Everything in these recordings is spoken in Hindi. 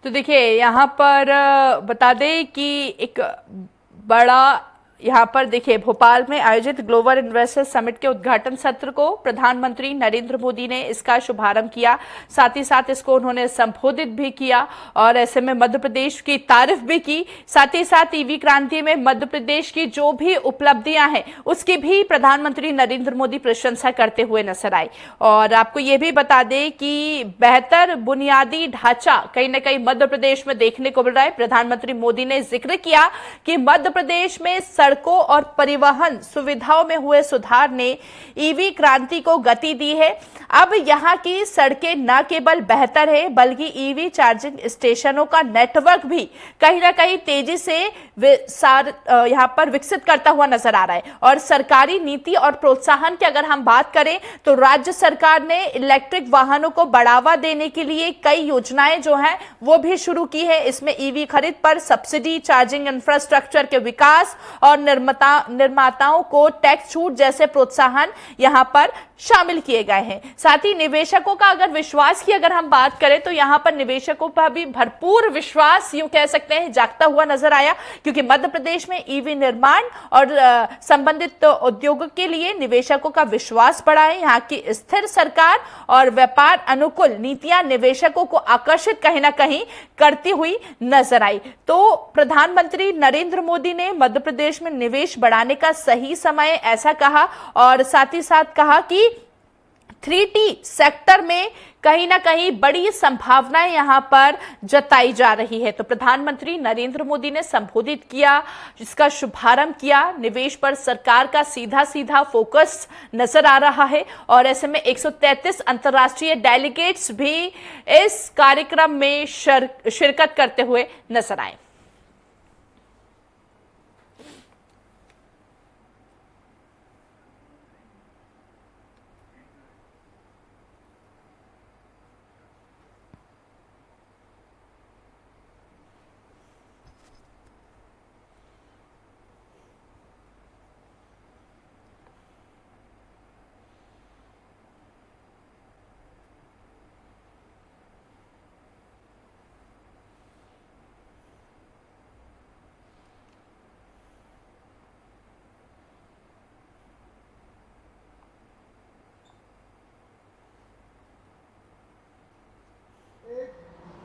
तो देखिए यहाँ पर बता दें कि एक बड़ा यहाँ पर देखिए भोपाल में आयोजित ग्लोबल इन्वेस्टर समिट के उद्घाटन सत्र को प्रधानमंत्री नरेंद्र मोदी ने इसका शुभारंभ किया। साथ ही साथ इसको उन्होंने संबोधित भी किया और ऐसे में मध्य प्रदेश की तारीफ भी की। साथ ही साथ ईवी क्रांति में मध्य प्रदेश की जो भी उपलब्धियां हैं उसकी भी प्रधानमंत्री नरेंद्र मोदी प्रशंसा करते हुए नजर आए। और आपको ये भी बता दें कि बेहतर बुनियादी ढांचा कहीं ना कहीं मध्य प्रदेश में देखने को मिल रहा है। प्रधानमंत्री मोदी ने जिक्र किया कि मध्य प्रदेश में सड़कों और परिवहन सुविधाओं में हुए सुधार ने ईवी क्रांति को गति दी है। अब यहाँ की सड़कें न केवल बेहतर है बल्कि ईवी चार्जिंग स्टेशनों का नेटवर्क भी कहीं ना कहीं तेजी से यहाँ पर विकसित करता हुआ नजर आ रहा है। और सरकारी नीति और प्रोत्साहन की अगर हम बात करें तो राज्य सरकार ने इलेक्ट्रिक वाहनों को बढ़ावा देने के लिए कई योजनाएं जो हैं वो भी शुरू की है। इसमें ईवी खरीद पर सब्सिडी, चार्जिंग इंफ्रास्ट्रक्चर के विकास और निर्माताओं को टैक्स छूट जैसे प्रोत्साहन यहां पर शामिल किए गए हैं। साथ ही निवेशकों का अगर विश्वास की अगर हम बात करें तो यहां पर निवेशकों पर भी भरपूर विश्वास यूं कह सकते हैं जागता हुआ नजर आया, क्योंकि मध्य प्रदेश में ईवी निर्माण और संबंधित उद्योगों के लिए निवेशकों का विश्वास बढ़ा है। यहाँ की स्थिर सरकार और व्यापार अनुकूल नीतियां निवेशकों को आकर्षित कहीं ना कहीं करती हुई नजर आई। तो प्रधानमंत्री नरेंद्र मोदी ने मध्य प्रदेश में निवेश बढ़ाने का सही समय ऐसा कहा और साथ ही साथ कहा कि 3T सेक्टर में कहीं ना कहीं बड़ी संभावनाएं यहां पर जताई जा रही है। तो प्रधानमंत्री नरेंद्र मोदी ने संबोधित किया, जिसका शुभारंभ किया। निवेश पर सरकार का सीधा सीधा फोकस नजर आ रहा है और ऐसे में 133 अंतर्राष्ट्रीय डेलीगेट्स भी इस कार्यक्रम में शिरकत करते हुए नजर आए।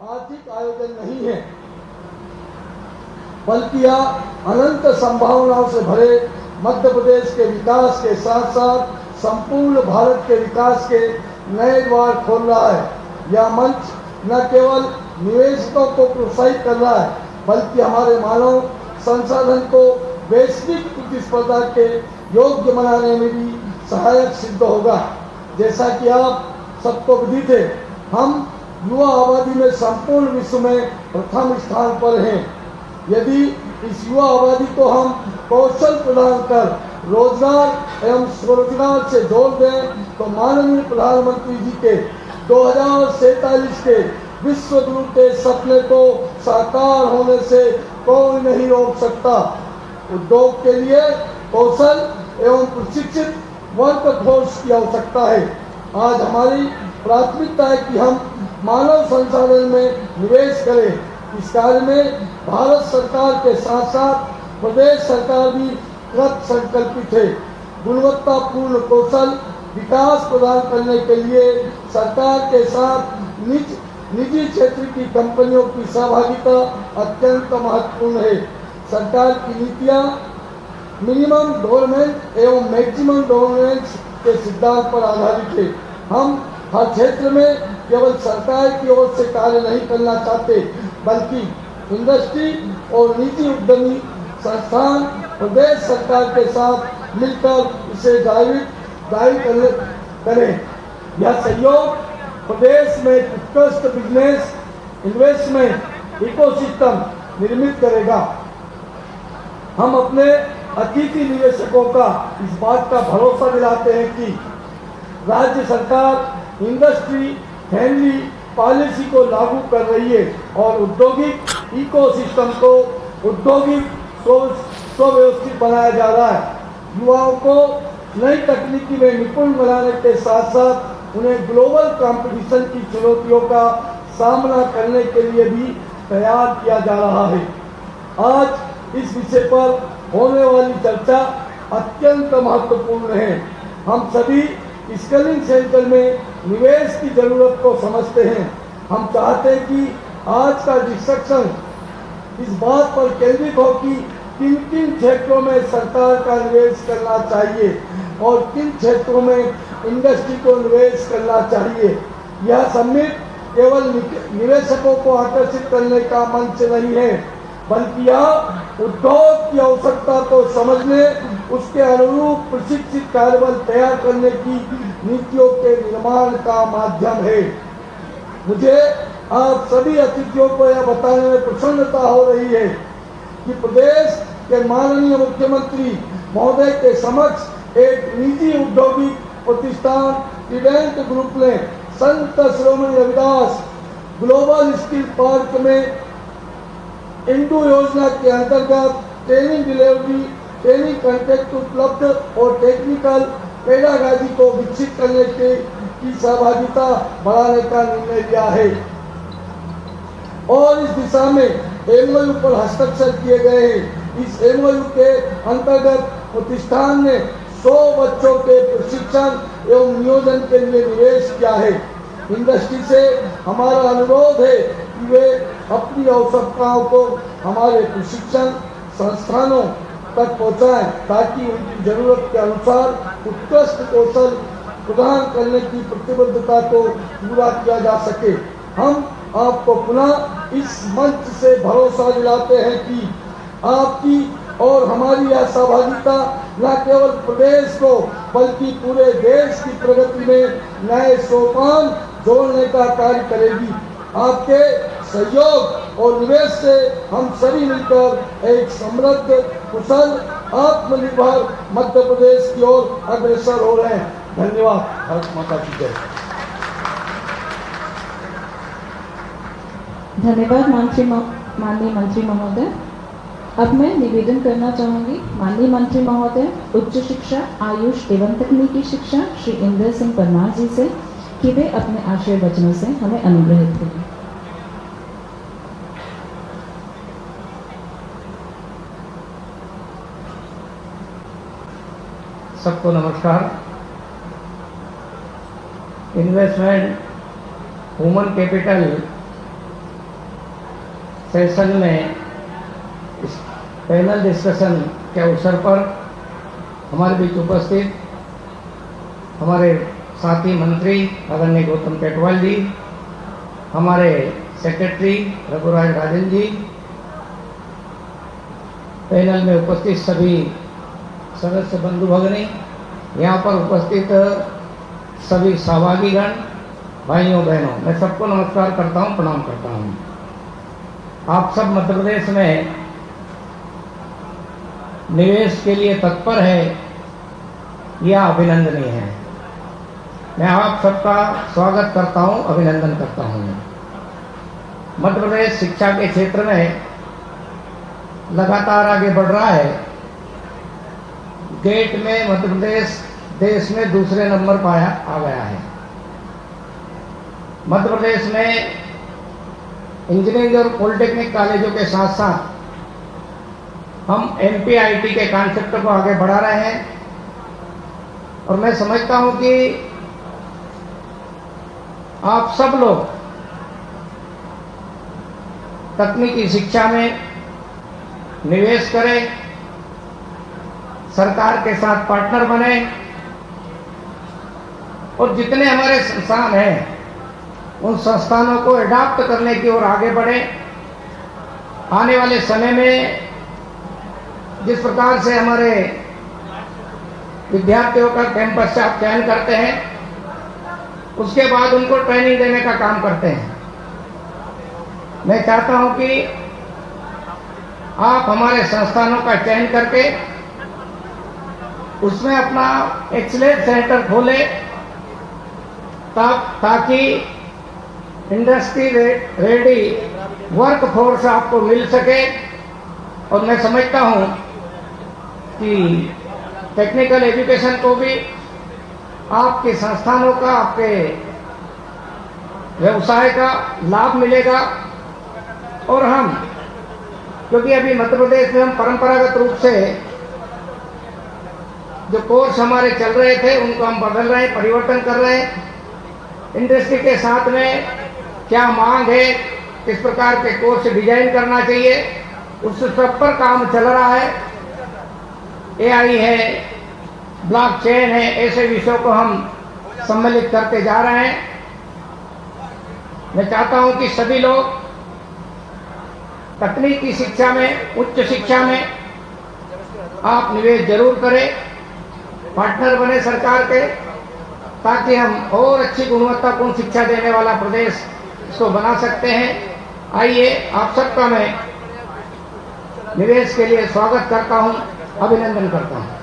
आर्थिक आयोजन नहीं है, बल्कि यह अनंत संभावनाओं से भरे मध्य प्रदेश के विकास के साथ साथ संपूर्ण भारत के विकास के नए द्वार खोल रहा है। यह मंच न केवल निवेशकों को प्रोत्साहित कर रहा है, बल्कि हमारे मानव संसाधन को वैश्विक प्रतिस्पर्धा के योग्य बनाने में भी सहायक सिद्ध होगा। जैसा कि आप सबको विदित है, हम युवा आबादी में संपूर्ण विश्व में प्रथम स्थान पर हैं। यदि इस युवा आबादी को हम कौशल प्रदान कर रोजगार एवं स्वरोजगार से जोड़ दें तो माननीय प्रधानमंत्री जी के 2047 के विश्व गुरु के सपने को साकार होने से कोई नहीं रोक सकता। उद्योग के लिए कौशल एवं प्रशिक्षित वर्क फोर्स की आवश्यकता है। आज हमारी प्राथमिकता है कि हम मानव संसाधन में निवेश करें। इस कार्य में भारत सरकार के साथ साथ प्रदेश सरकार भी कृत संकल्पित है। गुणवत्तापूर्ण कौशल विकास प्रदान करने के लिए सरकार के साथ निजी क्षेत्र की कंपनियों की सहभागिता अत्यंत महत्वपूर्ण है। सरकार की नीतियां मिनिमम गवर्नमेंट एवं मैक्सिमम गवर्नेंस के सिद्धांत पर आधारित है। हम हर क्षेत्र में केवल सरकार की ओर से कार्य नहीं करना चाहते, बल्कि इंडस्ट्री और निजी उद्यमी संस्थान प्रदेश सरकार के साथ मिलकर इसे ड्राइव करें। यह सहयोग प्रदेश में उत्कृष्ट बिजनेस इन्वेस्टमेंट इकोसिस्टम निर्मित करेगा। हम अपने अतिथि निवेशकों का इस बात का भरोसा दिलाते हैं कि राज्य सरकार इंडस्ट्री फ्रेंडली पॉलिसी को लागू कर रही है और औद्योगिक इकोसिस्टम को सुव्यवस्थित बनाया जा रहा है। युवाओं को नई तकनीकी में निपुण बनाने के साथ साथ उन्हें ग्लोबल कंपटीशन की चुनौतियों का सामना करने के लिए भी तैयार किया जा रहा है। आज इस विषय पर होने वाली चर्चा अत्यंत महत्वपूर्ण है। हम सभी स्किलिंग सेंटर में निवेश की जरूरत को समझते हैं। हम चाहते हैं कि आज का डिस्कशन इस बात पर केंद्रित हो कि किन किन क्षेत्रों में सरकार का निवेश करना चाहिए और किन क्षेत्रों में इंडस्ट्री को निवेश करना चाहिए। यह समिट केवल निवेशकों को आकर्षित करने का मंच नहीं है, बल्कि यह उद्योग की आवश्यकता को समझने, उसके अनुरूप प्रशिक्षित कार्यबल तैयार करने की नीतियों के निर्माण का माध्यम है। मुझे आप सभी अतिथियों को यह बताने में प्रसन्नता हो रही है कि प्रदेश के माननीय मुख्यमंत्री महोदय के समक्ष एक निजी औद्योगिक प्रतिष्ठान ट्राइडेंट ग्रुप ने Sant Shiromani Ravidas global skill park में इंडू योजना के अंतर्गत ट्रेनिंग डिलीवरी, ट्रेनिंग कंटेक्ट उपलब्ध और टेक्निकल पेडागॉजी को विकसित करने की सहभागिता बढ़ाने का निर्णय लिया है और इस दिशा में एमओयू पर हस्ताक्षर किए गए हैं। इस एमओयू के अंतर्गत प्रतिष्ठान ने 100 बच्चों के प्रशिक्षण एवं नियोजन के लिए निवेश किया है। इंडस्ट्री से हमारा अनुरोध है कि वे अपनी आवश्यकताओं को हमारे प्रशिक्षण संस्थानों तक पहुंचाएं ताकि उनकी जरूरत के अनुसार उत्कृष्ट कौशल प्रदान करने की प्रतिबद्धता को पूरा किया जा सके। हम आपको पुनः इस मंच से भरोसा दिलाते हैं कि आपकी और हमारी यह सहभागिता न केवल प्रदेश को बल्कि पूरे देश की प्रगति में नए सोपान जोड़ने का कार्य करेगी। आपके सहयोग और निवेश से हम सभी मिलकर एक समृद्ध, कुशल, आत्मनिर्भर मध्य प्रदेश की ओर अग्रसर हो रहे हैं। धन्यवाद। भारत माता की जय। धन्यवाद माननीय मंत्री महोदय। अब मैं निवेदन करना चाहूंगी माननीय मंत्री महोदय उच्च शिक्षा, आयुष एवं तकनीकी शिक्षा श्री इंद्र सिंह परमार जी से कि वे अपने आशय वचनों से हमें अनुग्रहित करें। सबको नमस्कार। इन्वेस्टमेंट ह्यूमन कैपिटल सेशन में इस पैनल डिस्कशन के अवसर पर हमारे बीच उपस्थित हमारे साथी मंत्री आदरणीय गौतम टेटवाल जी, हमारे सेक्रेटरी रघुराज राजन जी, पैनल में उपस्थित सभी सदस्य बंधु भगिनी, यहाँ पर उपस्थित सभी सहभागीगण, भाइयों बहनों, मैं सबको नमस्कार करता हूँ, प्रणाम करता हूँ। आप सब मध्य प्रदेश में निवेश के लिए तत्पर है, यह अभिनंदनीय है। मैं आप सबका स्वागत करता हूँ, अभिनंदन करता हूँ। मध्य प्रदेश शिक्षा के क्षेत्र में लगातार आगे बढ़ रहा है। गेट में मध्य प्रदेश देश में दूसरे नंबर पर आ गया है। मध्य प्रदेश में इंजीनियरिंग और पॉलिटेक्निक कॉलेजों के साथ साथ हम एमपीआईटी के कॉन्सेप्ट को आगे बढ़ा रहे हैं और मैं समझता हूं कि आप सब लोग तकनीकी शिक्षा में निवेश करें, सरकार के साथ पार्टनर बने और जितने हमारे संस्थान हैं उन संस्थानों को एडॉप्ट करने की ओर आगे बढ़े। आने वाले समय में जिस प्रकार से हमारे विद्यार्थियों का कैंपस से आप चयन करते हैं, उसके बाद उनको ट्रेनिंग देने का काम करते हैं। मैं चाहता हूं कि आप हमारे संस्थानों का चयन करके उसमें अपना एक्सीलेंस सेंटर खोले ताकि इंडस्ट्री रेडी वर्क फोर्स आपको मिल सके। और मैं समझता हूं कि टेक्निकल एजुकेशन को भी आपके संस्थानों का, आपके व्यवसाय का लाभ मिलेगा। और हम, क्योंकि अभी मध्य प्रदेश में हम परंपरागत रूप से जो कोर्स हमारे चल रहे थे उनको हम बदल रहे हैं, परिवर्तन कर रहे हैं। इंडस्ट्री के साथ में क्या मांग है, किस प्रकार के कोर्स डिजाइन करना चाहिए, उस सब पर काम चल रहा है। एआई है, ब्लॉकचेन है, ऐसे विषयों को हम सम्मिलित करते जा रहे हैं। मैं चाहता हूं कि सभी लोग तकनीकी शिक्षा में, उच्च शिक्षा में आप निवेश जरूर करें, पार्टनर बने सरकार के, ताकि हम और अच्छी गुणवत्तापूर्ण शिक्षा देने वाला प्रदेश इसको बना सकते हैं। आइए, आप सबका मैं निवेश के लिए स्वागत करता हूं, अभिनंदन करता हूं।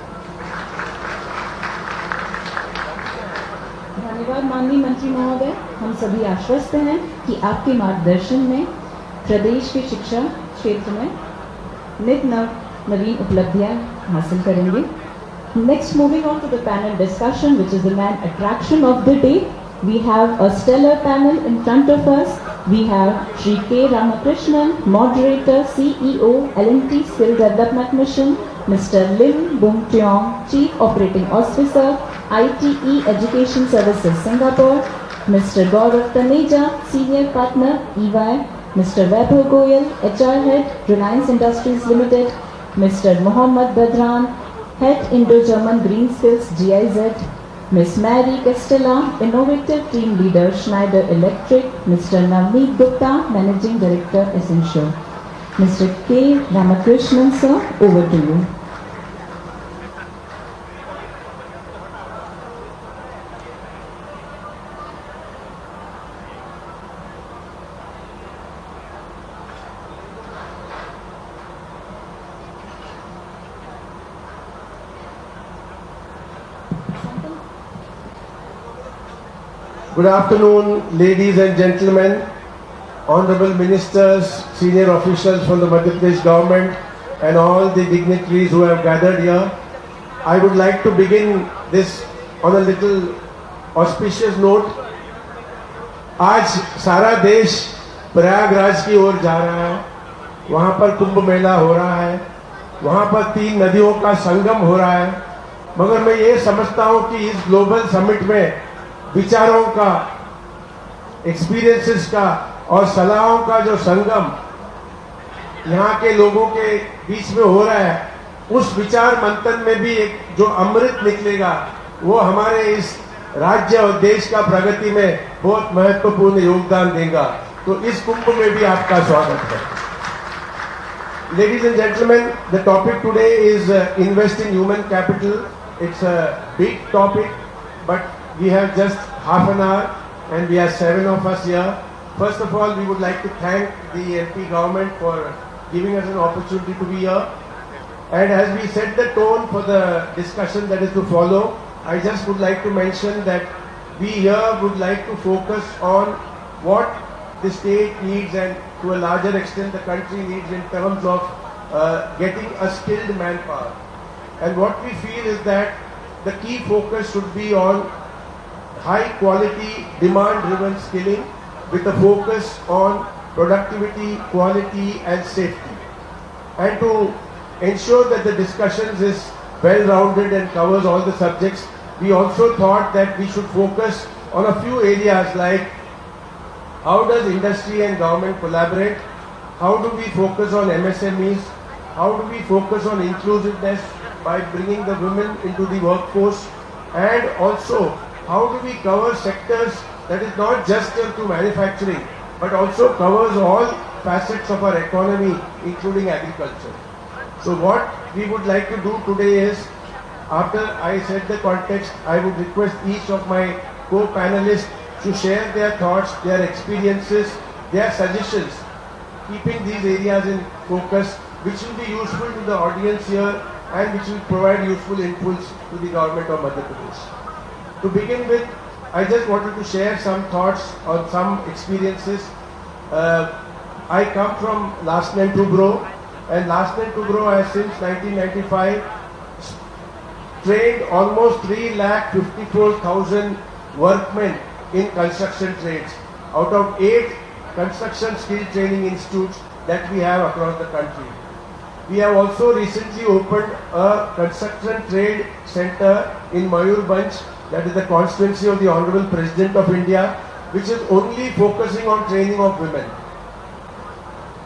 धन्यवाद माननीय मंत्री महोदय। हम सभी आश्वस्त हैं कि आपके मार्गदर्शन में प्रदेश के शिक्षा क्षेत्र में नित नवीन उपलब्धियां हासिल करेंगे। Next, moving on to the panel discussion, which is the main attraction of the day. We have a stellar panel in front of us. We have Shri K. Ramakrishnan, Moderator, CEO, L&T Skill Development Mission, Mr. Lim Bung Tiong, Chief Operating Officer, ITE Education Services Singapore, Mr. Gaurav Taneja, Senior Partner, EY, Mr. Vaibhav Goyal, HR Head, Reliance Industries Limited, Mr. Mohammad Badran, Head Indo-German Green Skills GIZ, Ms. Mary Castella, Innovative Team Leader Schneider Electric, Mr. Navneet Gupta, Managing Director Essential. Mr. K. Ramakrishnan sir, over to you. Good afternoon, ladies and gentlemen, honorable ministers, senior officials from the Madhya Pradesh government, and all the dignitaries who have gathered here. I would like to begin this on a little auspicious note. आज सारा देश प्रयागराज की ओर जा रहा है, वहाँ पर कुंभ मेला हो रहा है, वहाँ पर 3 नदियों का संगम हो रहा है। मगर मैं ये समझता हूँ कि इस ग्लोबल समिट में विचारों का, एक्सपीरियंसेस का और सलाहों का जो संगम यहाँ के लोगों के बीच में हो रहा है, उस विचार मंथन में भी एक जो अमृत निकलेगा वो हमारे इस राज्य और देश का प्रगति में बहुत महत्वपूर्ण योगदान देगा। तो इस कुंभ में भी आपका स्वागत है। Ladies and gentlemen, the topic today is invest in human capital. It's a big topic, but we have just half an hour and we are 7 of us here. First of all, we would like to thank the MP government for giving us an opportunity to be here. And as we set the tone for the discussion that is to follow, I just would like to mention that we here would like to focus on what the state needs and to a larger extent the country needs in terms of getting a skilled manpower. And what we feel is that the key focus should be on high quality, demand driven skilling with a focus on productivity, quality and safety. And to ensure that the discussions is well rounded and covers all the subjects, we also thought that we should focus on a few areas like how does industry and government collaborate, how do we focus on MSMEs, how do we focus on inclusiveness by bringing the women into the workforce, and also how do we cover sectors that is not just to manufacturing but also covers all facets of our economy including agriculture. So what we would like to do today is, after I set the context, I would request each of my co-panelists to share their thoughts, their experiences, their suggestions, keeping these areas in focus, which will be useful to the audience here and which will provide useful inputs to the government of Madhya Pradesh. To begin with, I just wanted to share some thoughts on some experiences. I come from Larsen & Toubro, and Larsen & Toubro has since 1995 trained almost 3,54,000 workmen in construction trades. out of 8 construction skill training institutes that we have across the country. We have also recently opened a construction trade center in Mayurbhanj, that is the constituency of the Honorable President of India, which is only focusing on training of women.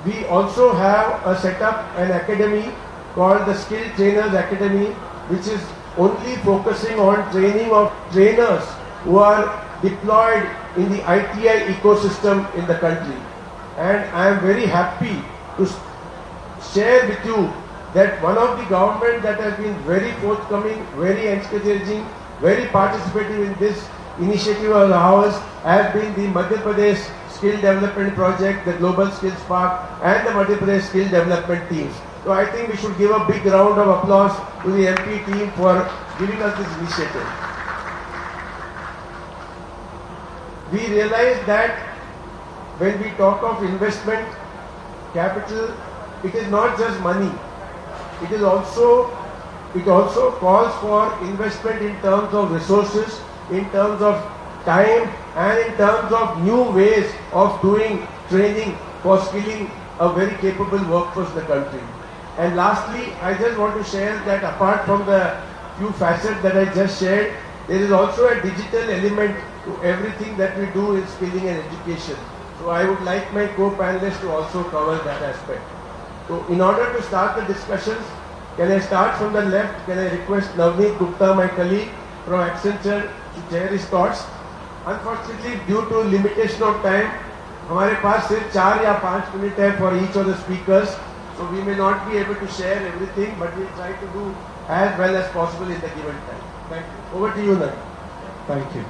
We also have a set up an academy called the Skill Trainers Academy, which is only focusing on training of trainers who are deployed in the ITI ecosystem in the country. And I am very happy to share with you that one of the government that has been very forthcoming, very encouraging, very participative in this initiative of ours has been the Madhya Pradesh Skill Development Project, the Global Skills Park and the Madhya Pradesh Skill Development teams. So I think we should give a big round of applause to the MP team for giving us this initiative. We realize that when we talk of investment, capital, it is not just money. It also calls for investment in terms of resources, in terms of time, and in terms of new ways of doing training for skilling a very capable workforce in the country. And lastly, I just want to share that apart from the few facets that I just shared, there is also a digital element to everything that we do in skilling and education. So I would like my co-panelists to also cover that aspect. So in order to start the discussions, can I start from the left? Can I request Navneet Gupta, my colleague from Accenture, to share his thoughts? Unfortunately, due to limitation of time, हमारे पास सिर्फ 4 या 5 मिनट है for each of the speakers. So we may not be able to share everything, but we try to do as well as possible in the given time. Thank you. Over to you, Navneet. Thank you.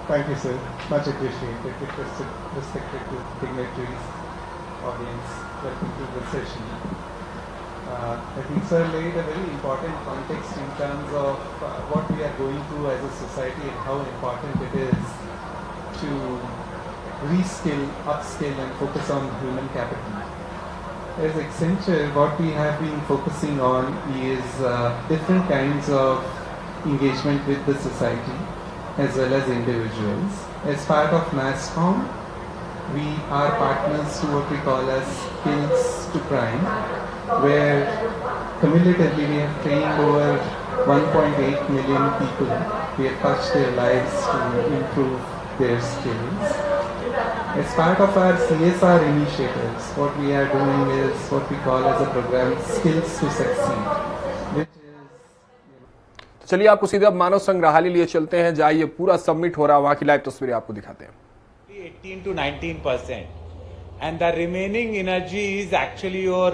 Thank you, sir. Much appreciated. Respected to dignitaries, audience, welcome to the session. I think sir laid a very important context in terms of what we are going through as a society and how important it is to reskill, upskill and focus on human capital. As Accenture, what we have been focusing on is different kinds of engagement with the society as well as individuals. As part of MassCom, we are partners to what we call as Skills to Prime, where cumulatively we have trained over 1.8 million people. We have touched their lives to improve their skills. As part of our CSR initiatives, what we are doing is what we call as a program Skills to Succeed, which is चलिए आपको सीधे अब मानव संग्रहालय लिए चलते हैं, जहाँ ये पूरा सबमिट हो रहा है, वहाँ की लाइव तस्वीरें आपको दिखाते हैं. 18 to 19%, and the remaining energy is actually your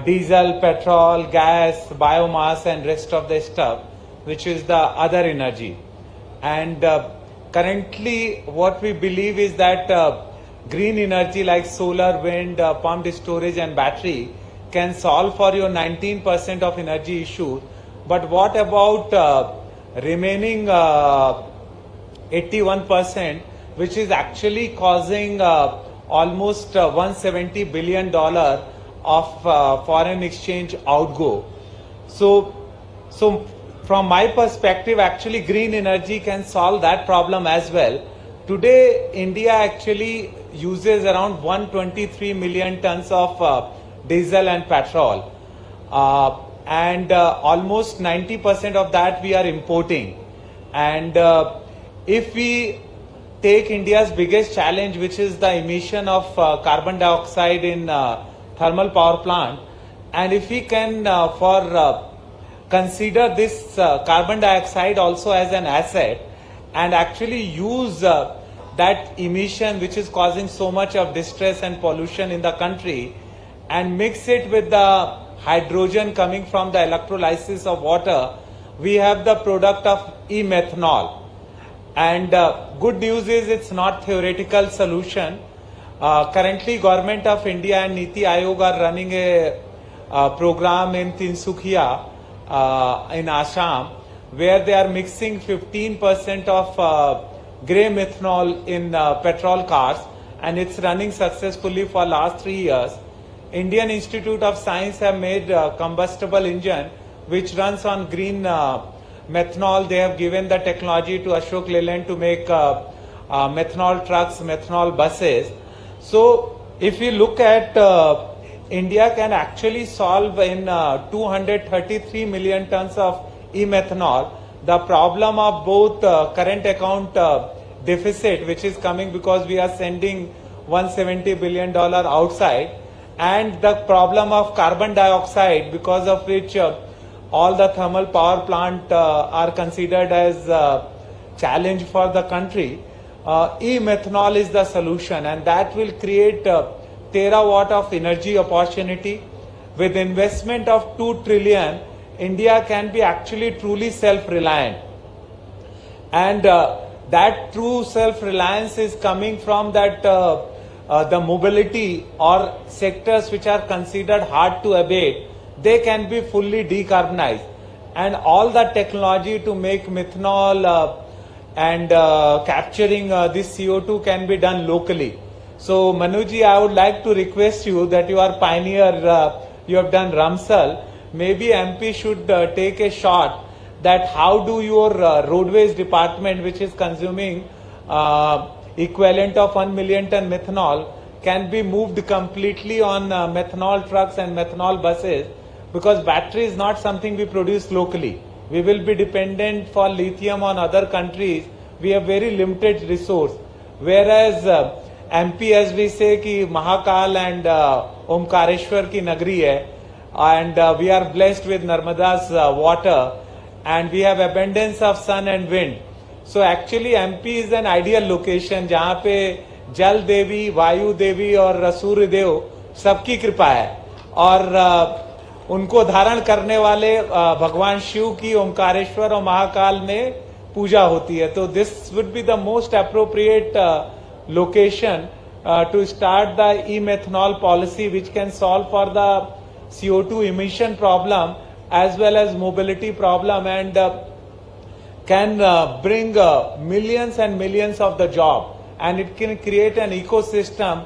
diesel, petrol, gas, biomass, and rest of the stuff, which is the other energy. And currently, what we believe is that green energy like solar, wind, pumped storage, and battery can solve for your 19% of energy issue. But what about remaining 81%, which is actually causing almost $170 billion of foreign exchange outgo? So from my perspective, actually green energy can solve that problem as well. Today, India actually uses around 123 million tons of diesel and petrol. And almost 90% of that we are importing. And if we take India's biggest challenge, which is the emission of carbon dioxide in thermal power plant, and if we can consider this carbon dioxide also as an asset and actually use that emission which is causing so much of distress and pollution in the country and mix it with the hydrogen coming from the electrolysis of water, we have the product of e-methanol. And good news is it's not theoretical solution. Currently, Government of India and Niti Aayog are running a program in Tinsukia in Assam, where they are mixing 15% of grey methanol in petrol cars, and it's running successfully for last 3 years. Indian Institute of Science have made a combustible engine which runs on green methanol. They have given the technology to Ashok Leyland to make methanol trucks, methanol buses. So if you look at India can actually solve in 233 million tons of e-methanol the problem of both current account deficit, which is coming because we are sending $170 billion outside, and the problem of carbon dioxide, because of which all the thermal power plant are considered as challenge for the country. E-methanol is the solution, and that will create terawatt of energy opportunity. With investment of 2 trillion, India can be actually truly self-reliant. And that true self-reliance is coming from that the mobility or sectors which are considered hard to abate, they can be fully decarbonized. And all the technology to make methanol and capturing this CO2 can be done locally. So Manuji, I would like to request you that you are pioneer, you have done Ramsal. Maybe MP should take a shot that how do your roadways department, which is consuming equivalent of 1 million ton methanol, can be moved completely on methanol trucks and methanol buses, because battery is not something we produce locally. We will be dependent for lithium on other countries. We have very limited resource. Whereas MP, as we say, ki Mahakal and Omkareshwar ki nagri hai, and we are blessed with Narmada's water, and we have abundance of sun and wind. So actually MP is an ideal location जहाँ पे जल देवी, वायु देवी और सूर्य देव सबकी कृपा है, और उनको धारण करने वाले भगवान शिव की ओमकारेश्वर और महाकाल में पूजा होती है. तो this would be the most appropriate location to start the e-methanol policy, which can solve for the CO2 emission problem as well as mobility problem, and can bring millions and millions of the job, and it can create an ecosystem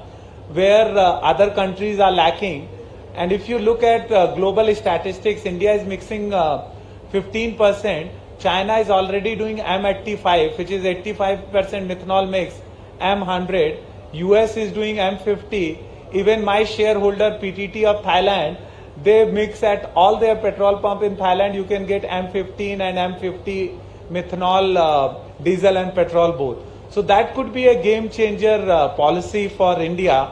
where other countries are lacking. And if you look at global statistics, India is mixing 15%. China is already doing M85, which is 85% methanol mix, M100. US is doing M50. Even my shareholder PTT of Thailand, they mix at all their petrol pump in Thailand. You can get M15 and M50 methanol, diesel and petrol both. So that could be a game changer policy for India.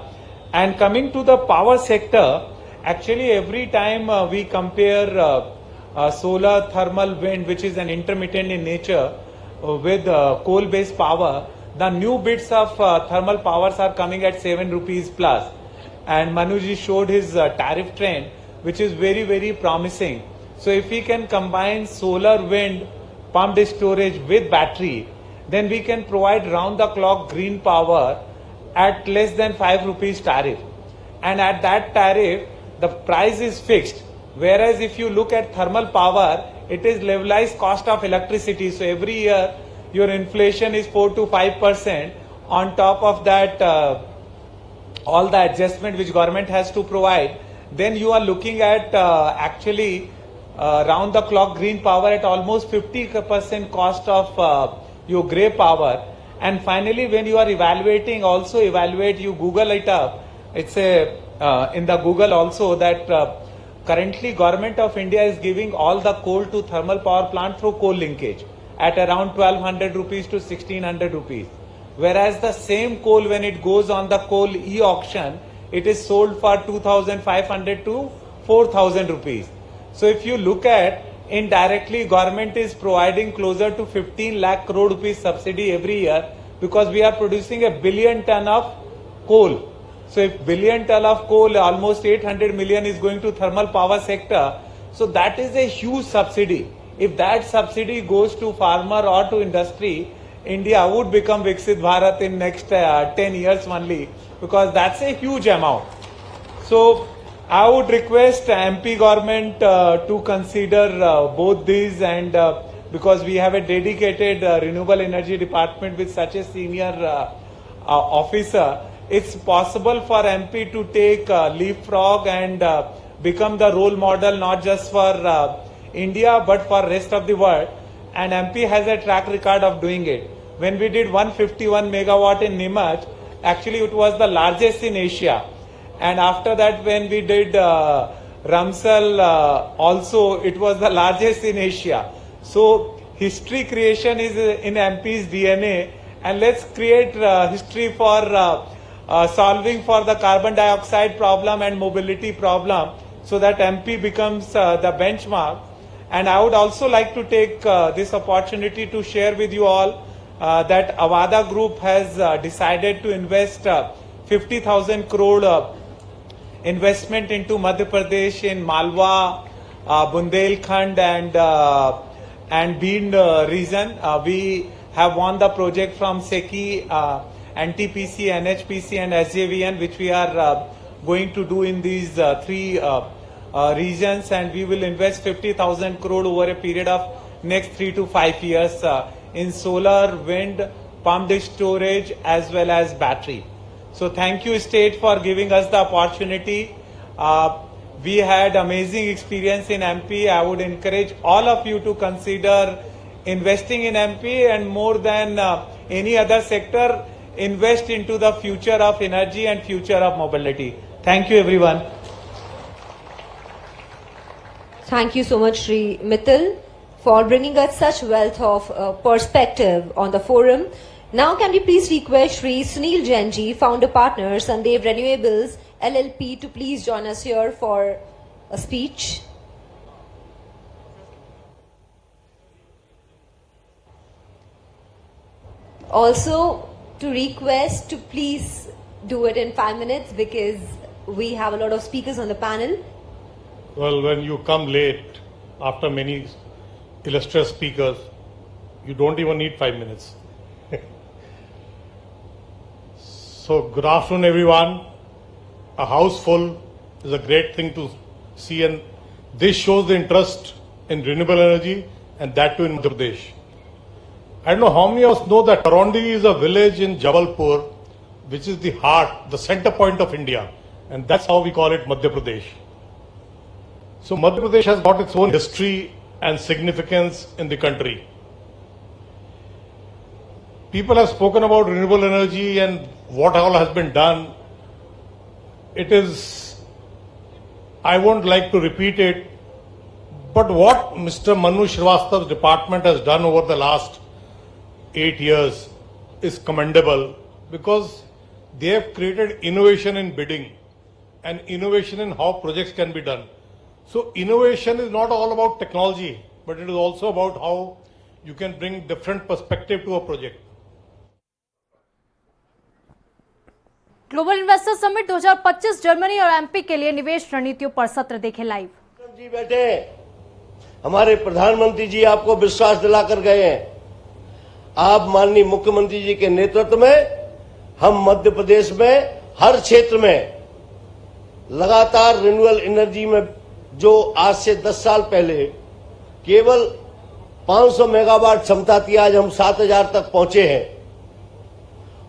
And coming to the power sector, actually every time we compare solar, thermal, wind, which is an intermittent in nature, with coal-based power, the new bits of thermal powers are coming at 7 rupees plus. And Manuji showed his tariff trend, which is very, very promising. So if we can combine solar, wind, pumped storage with battery, then we can provide round-the-clock green power at less than 5 rupees tariff. And at that tariff, the price is fixed. Whereas if you look at thermal power, it is levelized cost of electricity. So every year, your inflation is 4 to 5%. On top of that, all the adjustment which government has to provide, then you are looking at actually round the clock green power at almost 50% cost of your grey power. And finally, when you are evaluating, also evaluate, you Google it up. It's a in the Google also that currently government of India is giving all the coal to thermal power plant through coal linkage at around 1200 rupees to 1600 rupees. Whereas the same coal, when it goes on the coal e-auction, it is sold for 2500 to 4000 rupees. So if you look at, indirectly government is providing closer to 15 lakh crore rupees subsidy every year, because we are producing a billion ton of coal. So if billion ton of coal, almost 800 million is going to thermal power sector. So that is a huge subsidy. If that subsidy goes to farmer or to industry, India would become Viksit Bharat in next 10 years only, because that's a huge amount. So I would request MP government to consider both these, and because we have a dedicated renewable energy department with such a senior officer, it's possible for MP to take leapfrog and become the role model not just for India but for rest of the world. And MP has a track record of doing it. when we did 151 megawatt in Nimach, actually it was the largest in Asia. And after that, when we did Ramsal, also it was the largest in Asia. So history creation is in MP's DNA, and let's create history for solving for the carbon dioxide problem and mobility problem, so that MP becomes the benchmark. And I would also like to take this opportunity to share with you all that Avada Group has decided to invest 50,000 crore investment into Madhya Pradesh in Malwa, Bundelkhand and Bhind region. We have won the project from SECI, NTPC, NHPC and SJVN, which we are going to do in these three regions, and we will invest 50,000 crore over a period of next 3 to 5 years in solar, wind, pumped storage as well as battery. So thank you state for giving us the opportunity. We had amazing experience in MP. I would encourage all of you to consider investing in MP, and more than any other sector, invest into the future of energy and future of mobility. Thank you everyone. Thank you so much, Shri Mittal, for bringing us such wealth of perspective on the forum. Now, can we please request Shri Sunil Jainji, founder partner, Sandev Renewables LLP, to please join us here for a speech. Also, to request to please do it in 5 minutes, because we have a lot of speakers on the panel. Well, when you come late after many illustrious speakers, you don't even need 5 minutes. So, good afternoon, everyone. A house full is a great thing to see, and this shows the interest in renewable energy, and that too in Madhya Pradesh. I don't know how many of us know that Tarondi is a village in Jabalpur, which is the heart, the center point of India, and that's how we call it Madhya Pradesh. So Madhya Pradesh has got its own history and significance in the country. People have spoken about renewable energy and what all has been done. It is, I won't like to repeat it, but what Mr. Manu Srivastava's department has done over the last 8 years is commendable, because they have created innovation in bidding and innovation in how projects can be done. So innovation is not all about technology, but it is also about how you can bring different perspective to a project. Global investor summit 2025 Germany और एमपी के लिए निवेश रणनीतियों पर सत्र देखें लाइव। जी बैठे, हमारे प्रधानमंत्री जी आपको विश्वास दिलाकर गए हैं। आप माननीय मुख्यमंत्री जी के नेतृत्व में हम मध्य प्रदेश में हर क्षेत्र में लगातार रिन्यूएबल एनर्जी में, जो आज से 10 साल पहले केवल 500 मेगावाट क्षमता थी, आज हम 7000 तक पहुंचे हैं।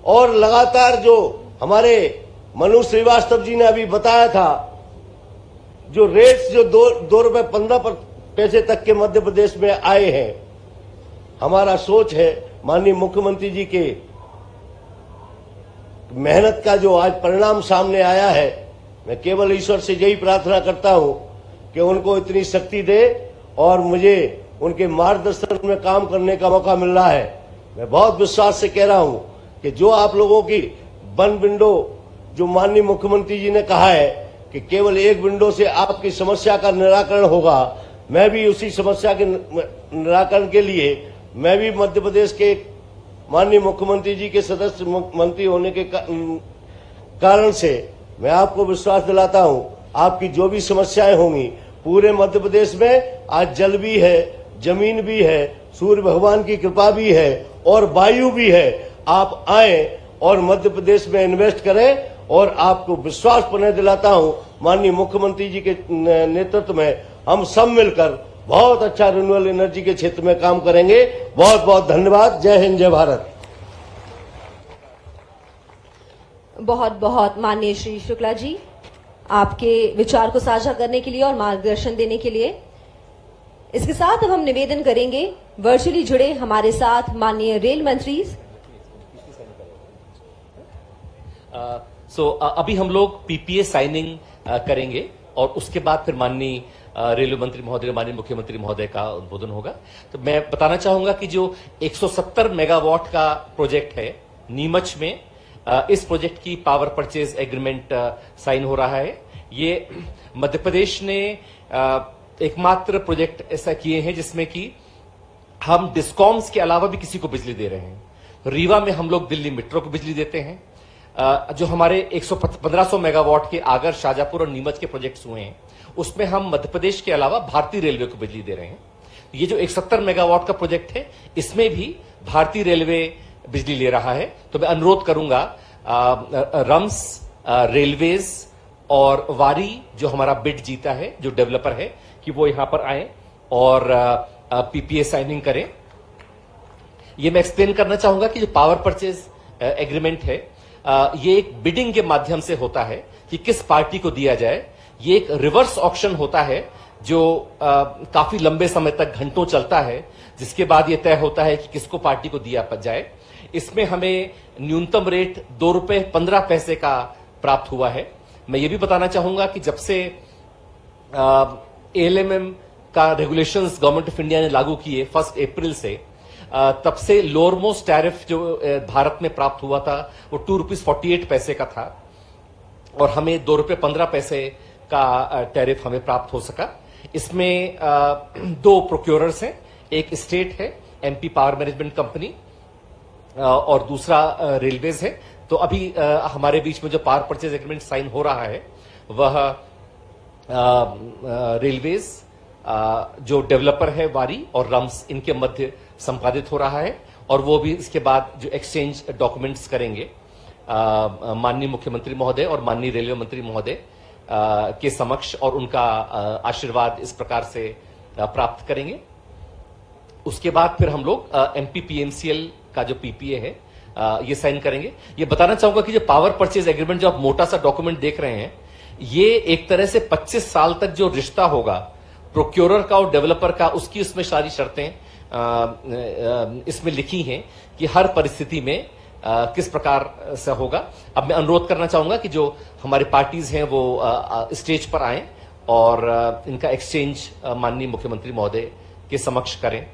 और लगातार जो हमारे मनु श्रीवास्तव जी ने अभी बताया था, जो रेट्स जो 2 रुपए 15 पैसे तक के मध्य प्रदेश में आए हैं, हमारा सोच है माननीय मुख्यमंत्री जी के मेहनत का जो आज परिणाम सामने आया है, मैं केवल ईश्वर से यही प्रार्थना करता हूं कि उनको इतनी शक्ति दे और मुझे उनके मार्गदर्शन में काम करने का मौका मिल रहा है। मैं बहुत विश्वास से कह रहा हूं कि जो आप लोगों की वन विंडो, जो माननीय मुख्यमंत्री जी ने कहा है कि केवल एक विंडो से आपकी समस्या का निराकरण होगा, मैं भी उसी समस्या के निराकरण के लिए मैं भी मध्य प्रदेश के माननीय मुख्यमंत्री जी के सदस्य मंत्री होने के कारण से मैं आपको विश्वास दिलाता हूं, आपकी जो भी समस्याएं होंगी पूरे मध्य प्रदेश में, आज जल भी है, जमीन भी है, सूर्य भगवान की कृपा भी है और वायु भी है। आप आए और मध्य प्रदेश में इन्वेस्ट करें, और आपको विश्वास पुनः दिलाता हूं माननीय मुख्यमंत्री जी के नेतृत्व में हम सब मिलकर बहुत अच्छा रिन्यूएबल एनर्जी के क्षेत्र में काम करेंगे। बहुत बहुत धन्यवाद। जय हिंद, जय भारत। बहुत बहुत माननीय श्री शुक्ला जी, आपके विचार को साझा करने के लिए और मार्गदर्शन देने के लिए। इसके साथ अब हम निवेदन करेंगे वर्चुअली जुड़े हमारे साथ माननीय रेल मंत्री। अभी हम लोग पीपीए साइनिंग करेंगे और उसके बाद फिर माननीय रेलवे मंत्री महोदय, माननीय मुख्यमंत्री महोदय का उद्बोधन होगा। तो मैं बताना चाहूंगा कि जो 170 मेगावाट का प्रोजेक्ट है नीमच में, इस प्रोजेक्ट की पावर परचेज एग्रीमेंट साइन हो रहा है। ये मध्य प्रदेश ने एकमात्र प्रोजेक्ट ऐसा किए हैं जिसमें कि हम डिस्कॉम्स के अलावा भी किसी को बिजली दे रहे हैं। रीवा में हम लोग दिल्ली मेट्रो को बिजली देते हैं। जो हमारे 1500 मेगावाट के आगर, शाजापुर और नीमच के प्रोजेक्ट्स हुए हैं, उसमें हम मध्य प्रदेश के अलावा भारतीय रेलवे को बिजली दे रहे हैं। ये जो 170 मेगावाट का प्रोजेक्ट है, इसमें भी भारतीय रेलवे बिजली ले रहा है। तो मैं अनुरोध करूंगा रम्स, रेलवेज और वारी जो हमारा बिड जीता है, जो डेवलपर है, कि वो यहां पर आए और पीपीए साइनिंग करें। ये मैं एक्सप्लेन करना चाहूंगा कि जो पावर परचेज एग्रीमेंट है, ये एक बिडिंग के माध्यम से होता है कि किस पार्टी को दिया जाए। ये एक रिवर्स ऑक्शन होता है जो काफी लंबे समय तक घंटों चलता है, जिसके बाद ये तय होता है कि किसको पार्टी को दिया जाए। इसमें हमें न्यूनतम रेट 2 रुपए 15 पैसे का प्राप्त हुआ है। मैं ये भी बताना चाहूंगा कि जब से एएलएमएम का रेगुलेशंस गवर्नमेंट ऑफ इंडिया ने लागू किए 1 अप्रैल से, तब से लोअर मोस्ट टैरिफ जो भारत में प्राप्त हुआ था वो 2 रुपीज 48 पैसे का था और हमें 2 रुपए 15 पैसे का टैरिफ हमें प्राप्त हो सका। इसमें 2 प्रोक्योरर्स हैं, एक स्टेट है एमपी पावर मैनेजमेंट कंपनी और दूसरा रेलवेज है। तो अभी हमारे बीच में जो पावर परचेज एग्रीमेंट साइन हो रहा है वह रेलवेज, जो डेवलपर है वारी और रम्स, इनके मध्य संपादित हो रहा है और वो भी इसके बाद जो एक्सचेंज डॉक्यूमेंट्स करेंगे माननीय मुख्यमंत्री महोदय और माननीय रेलवे मंत्री महोदय के समक्ष और उनका आशीर्वाद इस प्रकार से प्राप्त करेंगे। उसके बाद फिर हम लोग एमपीपीएमसीएल का जो पीपीए है ये साइन करेंगे। ये बताना चाहूंगा कि जो पावर परचेज एग्रीमेंट जो आप मोटा सा डॉक्यूमेंट देख रहे हैं, ये एक तरह से 25 साल तक जो रिश्ता होगा प्रोक्योरर का और डेवलपर का, उसकी उसमें सारी शर्तें इसमें लिखी हैं कि हर परिस्थिति में किस प्रकार से होगा। अब मैं अनुरोध करना चाहूंगा कि जो हमारी पार्टीज हैं वो स्टेज पर आएं और इनका एक्सचेंज माननीय मुख्यमंत्री महोदय के समक्ष करें।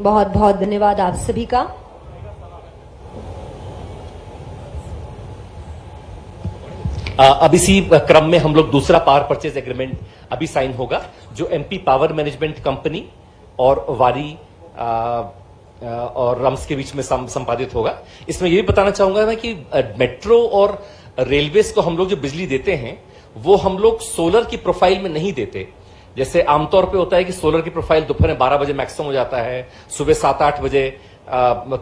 बहुत बहुत धन्यवाद आप सभी का। अब इसी क्रम में हम लोग दूसरा पावर परचेज एग्रीमेंट अभी साइन होगा, जो एमपी पावर मैनेजमेंट कंपनी और वारी और रम्स के बीच में संपादित होगा। इसमें ये भी बताना चाहूंगा मैं कि मेट्रो और रेलवेज को हम लोग जो बिजली देते हैं वो हम लोग सोलर की प्रोफाइल में नहीं देते। जैसे आमतौर पे होता है कि सोलर की प्रोफाइल दोपहर में 12 बजे मैक्सिमम हो जाता है, सुबह 7-8 बजे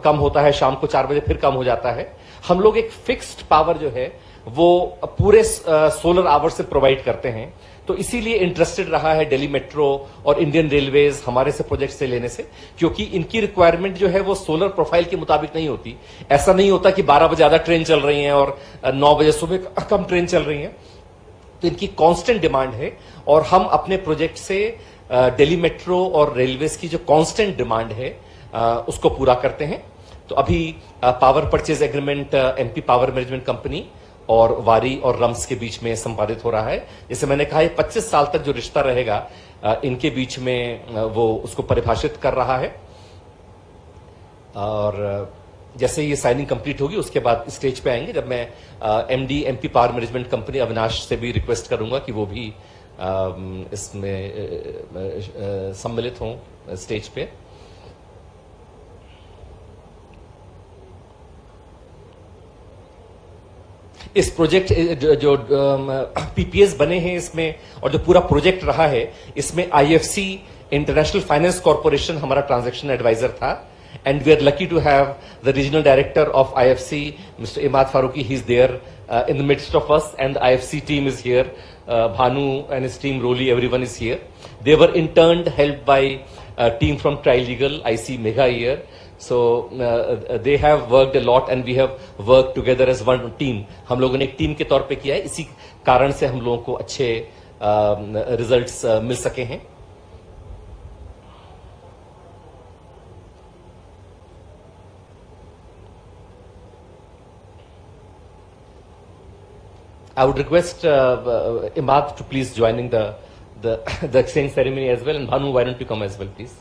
कम होता है, शाम को 4 बजे फिर कम हो जाता है। हम लोग एक फिक्स्ड पावर जो है वो पूरे सोलर आवर से प्रोवाइड करते हैं। तो इसीलिए इंटरेस्टेड रहा है दिल्ली मेट्रो और इंडियन रेलवेज हमारे से प्रोजेक्ट से लेने से, क्योंकि इनकी रिक्वायरमेंट जो है वो सोलर प्रोफाइल के मुताबिक नहीं होती। ऐसा नहीं होता कि 12 बजे ज्यादा ट्रेन चल रही है और 9 बजे सुबह कम ट्रेन चल रही है। तो इनकी कांस्टेंट डिमांड है और हम अपने प्रोजेक्ट से दिल्ली मेट्रो और रेलवेज की जो कांस्टेंट डिमांड है उसको पूरा करते हैं। तो अभी power purchase agreement MP power management company और वारी और रम्स के बीच में संपादित हो रहा है। जैसे मैंने कहा, ये 25 साल तक जो रिश्ता रहेगा इनके बीच में वो उसको परिभाषित कर रहा है। और जैसे ये साइनिंग कंप्लीट होगी उसके बाद स्टेज पे आएंगे, जब मैं MD MP power management company Avinash से भी रिक्वेस्ट करूंगा कि वो भी इसमें सम्मिलित हों स्टेज पे। इस प्रोजेक्ट जो पीपीएस बने हैं इसमें और जो पूरा प्रोजेक्ट रहा है इसमें आईएफसी इंटरनेशनल फाइनेंस कॉर्पोरेशन हमारा ट्रांजैक्शन एडवाइजर था, and we are lucky to have the regional director of IFC, Mr. Imad Faruqi. He's there in the midst of us, and the IFC team is here. Bhanu and his team, Roli, everyone is here. They were interned, helped by a team from Trilegal. I see Megha here. So they have worked a lot, and we have worked together as one team. हम लोगों ने एक टीम के तौर पे किया है, इसी कारण से हम लोगों को अच्छे रिजल्ट्स मिल सके हैं। I would request Imad to please joining the exchange ceremony as well, and Bhanu, why don't you come as well, please?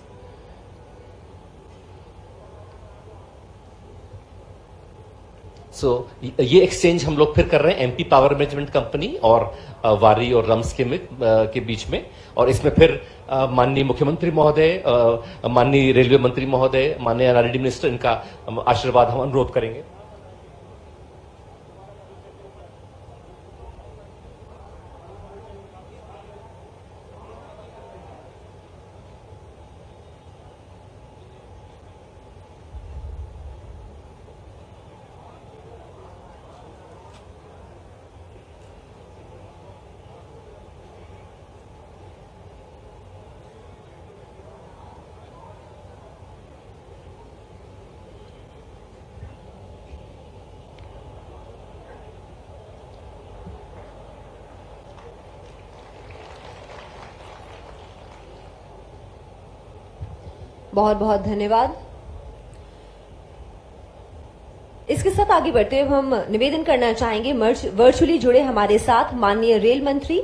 So ये एक्सचेंज हम लोग फिर कर रहे हैं एमपी पावर मैनेजमेंट कंपनी और वारी और रम्स के बीच में, और इसमें फिर माननीय मुख्यमंत्री महोदय, माननीय रेलवे मंत्री महोदय, माननीय एनआरडी मिनिस्टर, इनका आशीर्वाद हम अनुरोध करेंगे। बहुत बहुत धन्यवाद। इसके साथ आगे बढ़ते हुए हम निवेदन करना चाहेंगे वर्चुअली जुड़े हमारे साथ माननीय रेल मंत्री,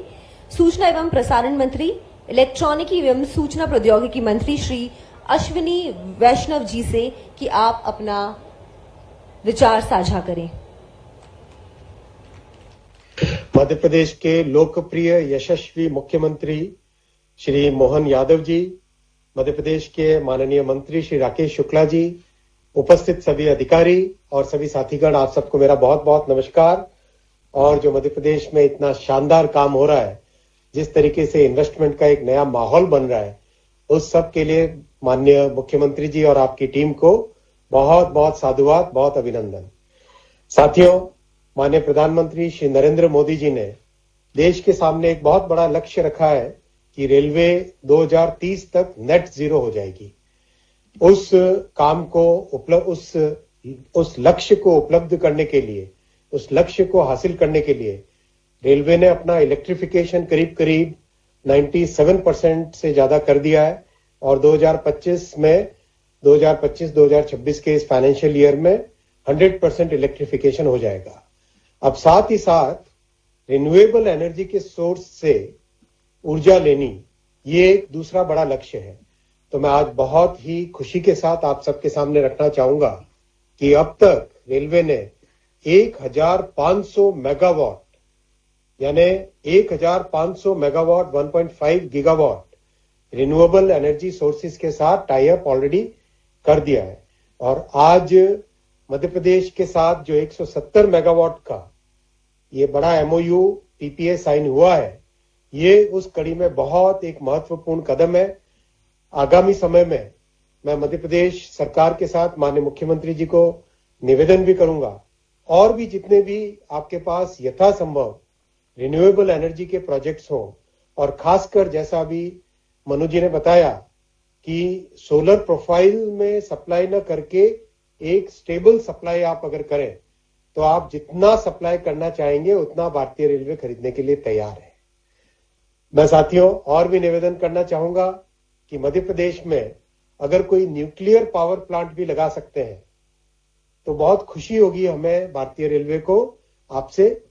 सूचना एवं प्रसारण मंत्री, इलेक्ट्रॉनिकी एवं सूचना प्रौद्योगिकी मंत्री श्री अश्विनी वैष्णव जी से कि आप अपना विचार साझा करें। मध्य प्रदेश के लोकप्रिय यशस्वी मुख्यमंत्री श्री मोहन यादव जी, मध्य प्रदेश के माननीय मंत्री श्री राकेश शुक्ला जी, उपस्थित सभी अधिकारी और सभी साथीगण, आप सबको मेरा बहुत बहुत नमस्कार। और जो मध्य प्रदेश में इतना शानदार काम हो रहा है, जिस तरीके से इन्वेस्टमेंट का एक नया माहौल बन रहा है, उस सब के लिए माननीय मुख्यमंत्री जी और आपकी टीम को बहुत बहुत साधुवाद, बहुत अभिनंदन। साथियों, माननीय प्रधानमंत्री श्री नरेंद्र मोदी जी ने देश के सामने एक बहुत बड़ा लक्ष्य रखा है कि रेलवे 2030 तक नेट जीरो हो जाएगी। उस काम को उस लक्ष्य को उपलब्ध करने के लिए, उस लक्ष्य को हासिल करने के लिए रेलवे ने अपना इलेक्ट्रिफिकेशन करीब करीब 97% से ज्यादा कर दिया है और 2025-2026 के इस फाइनेंशियल ईयर में 100% इलेक्ट्रिफिकेशन हो जाएगा। अब साथ ही साथ रिन्यूएबल एनर्जी के सोर्स से ऊर्जा लेनी, ये एक दूसरा बड़ा लक्ष्य है। तो मैं आज बहुत ही खुशी के साथ आप सबके सामने रखना चाहूंगा कि अब तक रेलवे ने 1500 मेगावाट, यानी 1500 megawatt 1.5 gigawatt renewable energy sources के साथ टाई अप ऑलरेडी कर दिया है। और आज मध्य प्रदेश के साथ जो 170 मेगावाट का ये बड़ा MOU PPA साइन हुआ है, ये उस कड़ी में बहुत एक महत्वपूर्ण कदम है। आगामी समय में मैं मध्य प्रदेश सरकार के साथ माननीय मुख्यमंत्री जी को निवेदन भी करूंगा, और भी जितने भी आपके पास यथासंभव रिन्यूएबल एनर्जी के प्रोजेक्ट्स हों, और खासकर जैसा अभी मनु जी ने बताया कि सोलर प्रोफाइल में सप्लाई न करके एक स्टेबल सप्लाई आप अगर करें तो आप जितना सप्लाई करना चाहेंगे उतना भारतीय रेलवे खरीदने के लिए तैयार है। मैं साथियों और भी निवेदन करना चाहूंगा कि मध्य प्रदेश में अगर कोई न्यूक्लियर पावर प्लांट भी लगा सकते हैं तो बहुत खुशी होगी हमें भारतीय रेलवे को आपसे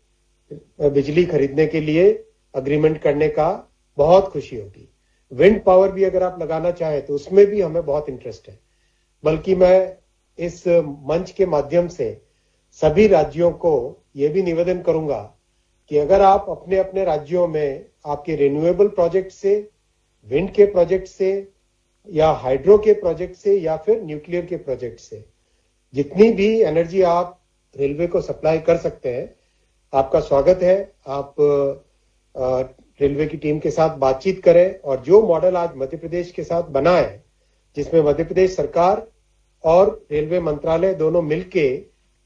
बिजली खरीदने के लिए अग्रीमेंट करने का बहुत खुशी होगी। विंड पावर भी अगर आप लगाना चाहें तो उसमें भी हमें बहुत इंटरेस्ट है। बल्कि मैं इस मंच के माध्यम से सभी राज्यों को यह भी निवेदन करूंगा कि अगर आप अपने अपने राज्यों में आपके रिन्यूएबल प्रोजेक्ट से, विंड के प्रोजेक्ट से, या हाइड्रो के प्रोजेक्ट से, या फिर न्यूक्लियर के प्रोजेक्ट से जितनी भी एनर्जी आप रेलवे को सप्लाई कर सकते हैं, आपका स्वागत है। आप रेलवे की टीम के साथ बातचीत करें, और जो मॉडल आज मध्य प्रदेश के साथ बना है, जिसमें मध्य प्रदेश सरकार और रेलवे मंत्रालय दोनों मिलके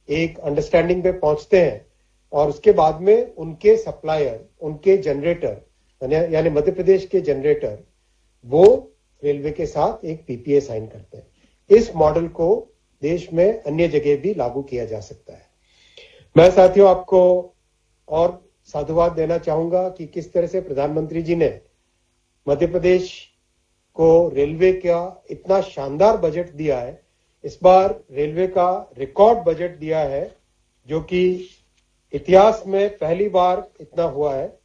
एक अंडरस्टैंडिंग पे पहुंचते हैं, और उसके बाद में उनके सप्लायर, उनके जनरेटर यानी मध्य प्रदेश के जनरेटर, वो रेलवे के साथ एक PPA साइन करते हैं। इस मॉडल को देश में अन्य जगह भी लागू किया जा सकता है। मैं साथियों आपको और साधुवाद देना चाहूंगा कि किस तरह से प्रधानमंत्री जी ने मध्य प्रदेश को रेलवे का इतना शानदार बजट दिया है। इस बार रेलवे का रिकॉर्ड बजट दिया है, जो कि इतिहास में पहली बार इतना हुआ है।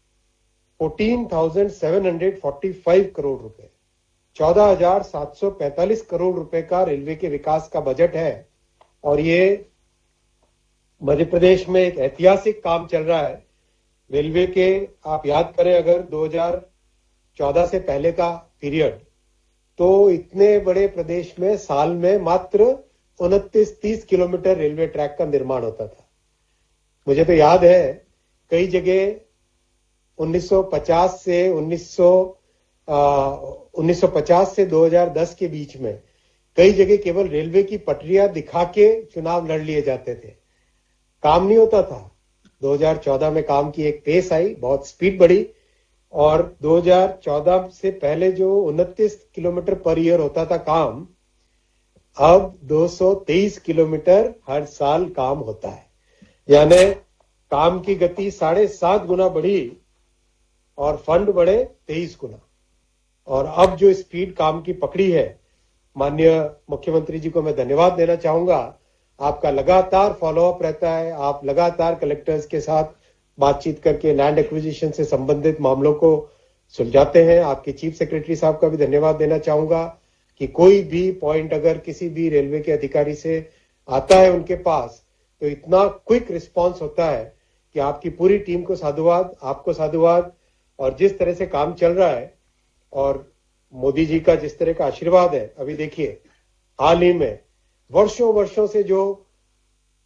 14,745 करोड़ रुपए, 14,745 करोड़ रुपए का रेलवे के विकास का बजट है। और ये मध्य प्रदेश में एक ऐतिहासिक काम चल रहा है। रेलवे के आप याद करें अगर 2014 से पहले का पीरियड, तो इतने बड़े प्रदेश में साल में मात्र 29-30 किलोमीटर रेलवे ट्रैक का निर्माण होता था। मुझे तो याद है कई जगह 1950 से 2010 के बीच में कई जगह केवल रेलवे की पटरियां दिखा के चुनाव लड़ लिए जाते थे, काम नहीं होता था। 2014 में काम की एक पेस आई, बहुत स्पीड बढ़ी, और 2014 से पहले जो 29 किलोमीटर पर ईयर होता था काम, अब 223 किलोमीटर हर साल काम होता है। यानी काम की गति 7.5 गुना बढ़ी और फंड बढ़े 23 गुना। और अब जो स्पीड काम की पकड़ी है, माननीय मुख्यमंत्री जी को मैं धन्यवाद देना चाहूंगा। आपका लगातार फॉलोअप रहता है, आप लगातार कलेक्टर्स के साथ बातचीत करके लैंड एक्विजिशन से संबंधित मामलों को सुलझाते हैं। आपके चीफ सेक्रेटरी साहब का भी धन्यवाद देना चाहूंगा कि कोई भी पॉइंट अगर किसी भी रेलवे के अधिकारी से आता है उनके पास, तो इतना क्विक रिस्पांस होता है कि आपकी पूरी टीम को साधुवाद, आपको साधुवाद। और जिस तरह से काम चल रहा है और मोदी जी का जिस तरह का आशीर्वाद है, अभी देखिए हाल ही में वर्षों से जो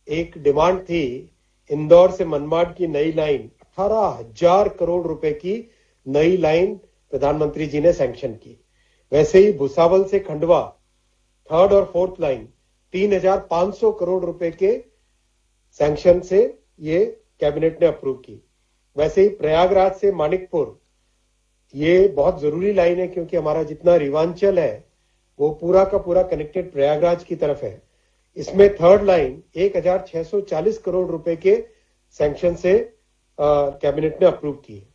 एक डिमांड थी, इंदौर से मनमाड की नई लाइन, 18,000 करोड़ रुपए की नई लाइन प्रधानमंत्री जी ने सैंक्शन की। वैसे ही भुसावल से खंडवा 3rd और 4th लाइन 3,500 करोड़ रुपए के सैंक्शन से ये कैबिनेट ने अप्रूव की। वैसे ही प्रयागराज से मानिकपुर, ये बहुत जरूरी लाइन है क्योंकि हमारा जितना रिवांचल है वो पूरा का पूरा कनेक्टेड प्रयागराज की तरफ है। इसमें 3rd लाइन 1,640 करोड़ रुपए के सैंक्शन से कैबिनेट ने अप्रूव की।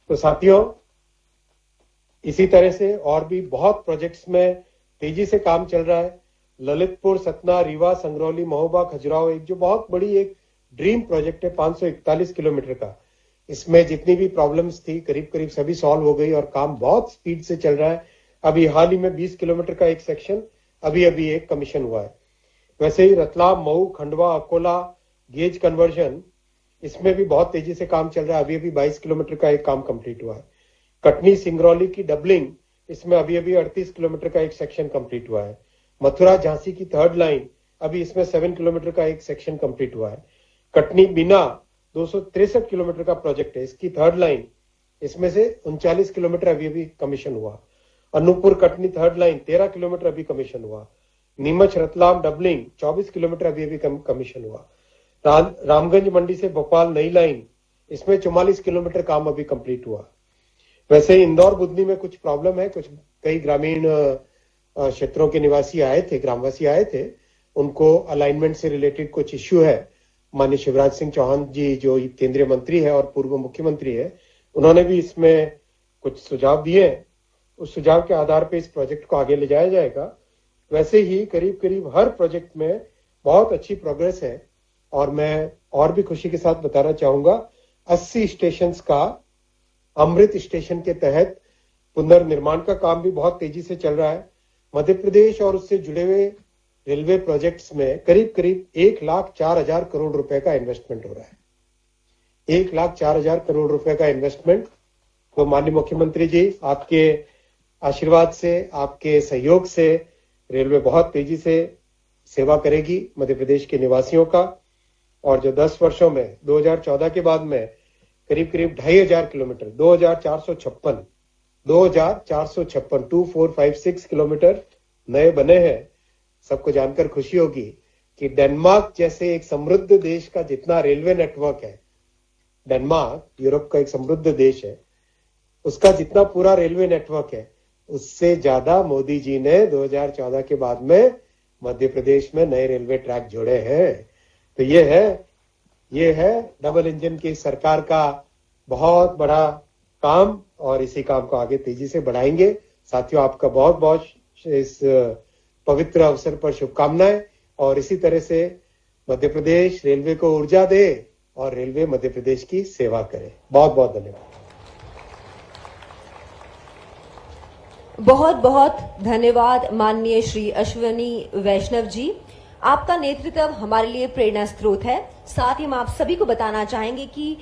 तो साथियों, इसी तरह से और भी बहुत प्रोजेक्ट्स में तेजी से काम चल रहा है। ललितपुर, सतना, रीवा, संगरौली, महोबा, खजुराहो, एक जो बहुत बड़ी एक ड्रीम प्रोजेक्ट है 541 किलोमीटर का। इसमें जितनी भी प्रॉब्लम्स थी करीब सभी सॉल्व हो गई और काम बहुत स्पीड से चल रहा है। अभी हाल ही में 20 किलोमीटर का एक सेक्शन अभी एक कमीशन हुआ है। वैसे ही रतलाम, मऊ, खंडवा, अकोला गेज कन्वर्जन, इसमें भी बहुत तेजी से काम चल रहा है। अभी 22 किलोमीटर का एक काम कंप्लीट हुआ है। कटनी सिंगरौली की डबलिंग, इसमें अभी 38 किलोमीटर का एक सेक्शन कंप्लीट हुआ है। मथुरा झांसी की 3rd लाइन, अभी इसमें 7 किलोमीटर का एक सेक्शन कंप्लीट हुआ है। कटनी बिना 263 किलोमीटर का प्रोजेक्ट है। इसकी थर्ड लाइन, इसमें से 39 किलोमीटर अभी कमीशन हुआ। Anuppur Katni third line 13 kilometre अभी कमीशन हुआ। नीमच रतलाम डबलिंग 24 किलोमीटर अभी कमीशन हुआ। रामगंज मंडी से भोपाल नई लाइन, इसमें 44 किलोमीटर काम अभी कंप्लीट हुआ। वैसे ही इंदौर बुधनी में कुछ प्रॉब्लम है, कुछ कई ग्रामीण क्षेत्रों के निवासी आए थे, ग्रामवासी आए थे, उनको अलाइनमेंट से रिलेटेड कुछ इश्यू है। माननीय शिवराज सिंह चौहान जी जो केंद्रीय मंत्री है और पूर्व मुख्यमंत्री है, उन्होंने भी इसमें कुछ सुझाव दिए। उस सुझाव के आधार पर इस प्रोजेक्ट को आगे ले जाया जाएगा। वैसे ही करीब करीब हर प्रोजेक्ट में बहुत अच्छी प्रोग्रेस है। और मैं और भी खुशी के साथ बताना चाहूंगा, 80 स्टेशन का अमृत स्टेशन के तहत पुनर्निर्माण का काम भी बहुत तेजी से चल रहा है। मध्य प्रदेश और उससे जुड़े हुए रेलवे प्रोजेक्ट्स में करीब करीब 1,04,000 करोड़ रुपए का इन्वेस्टमेंट हो रहा है। 1,04,000 करोड़ रुपए का इन्वेस्टमेंट। तो माननीय मुख्यमंत्री जी, आपके आशीर्वाद से, आपके सहयोग से रेलवे बहुत तेजी से सेवा करेगी मध्य प्रदेश के निवासियों का। और जो 10 वर्षों में 2014 के बाद में करीब करीब 2,500 किलोमीटर 2456 किलोमीटर नए बने हैं। सबको जानकर खुशी होगी कि डेनमार्क जैसे एक समृद्ध देश का जितना रेलवे नेटवर्क है, डेनमार्क यूरोप का एक समृद्ध देश है, उसका जितना पूरा रेलवे नेटवर्क है, उससे ज्यादा मोदी जी ने 2014 के बाद में मध्य प्रदेश में नए रेलवे ट्रैक जोड़े हैं। तो ये है डबल इंजन की सरकार का बहुत बड़ा काम, और इसी काम को आगे तेजी से बढ़ाएंगे। साथियों, आपका बहुत बहुत इस पवित्र अवसर पर शुभकामनाएं, और इसी तरह से मध्य प्रदेश रेलवे को ऊर्जा दे और रेलवे मध्य प्रदेश की सेवा करे। बहुत बहुत धन्यवाद। बहुत बहुत धन्यवाद माननीय श्री अश्विनी वैष्णव जी। आपका नेतृत्व हमारे लिए प्रेरणा स्रोत है। साथ ही हम आप सभी को बताना चाहेंगे कि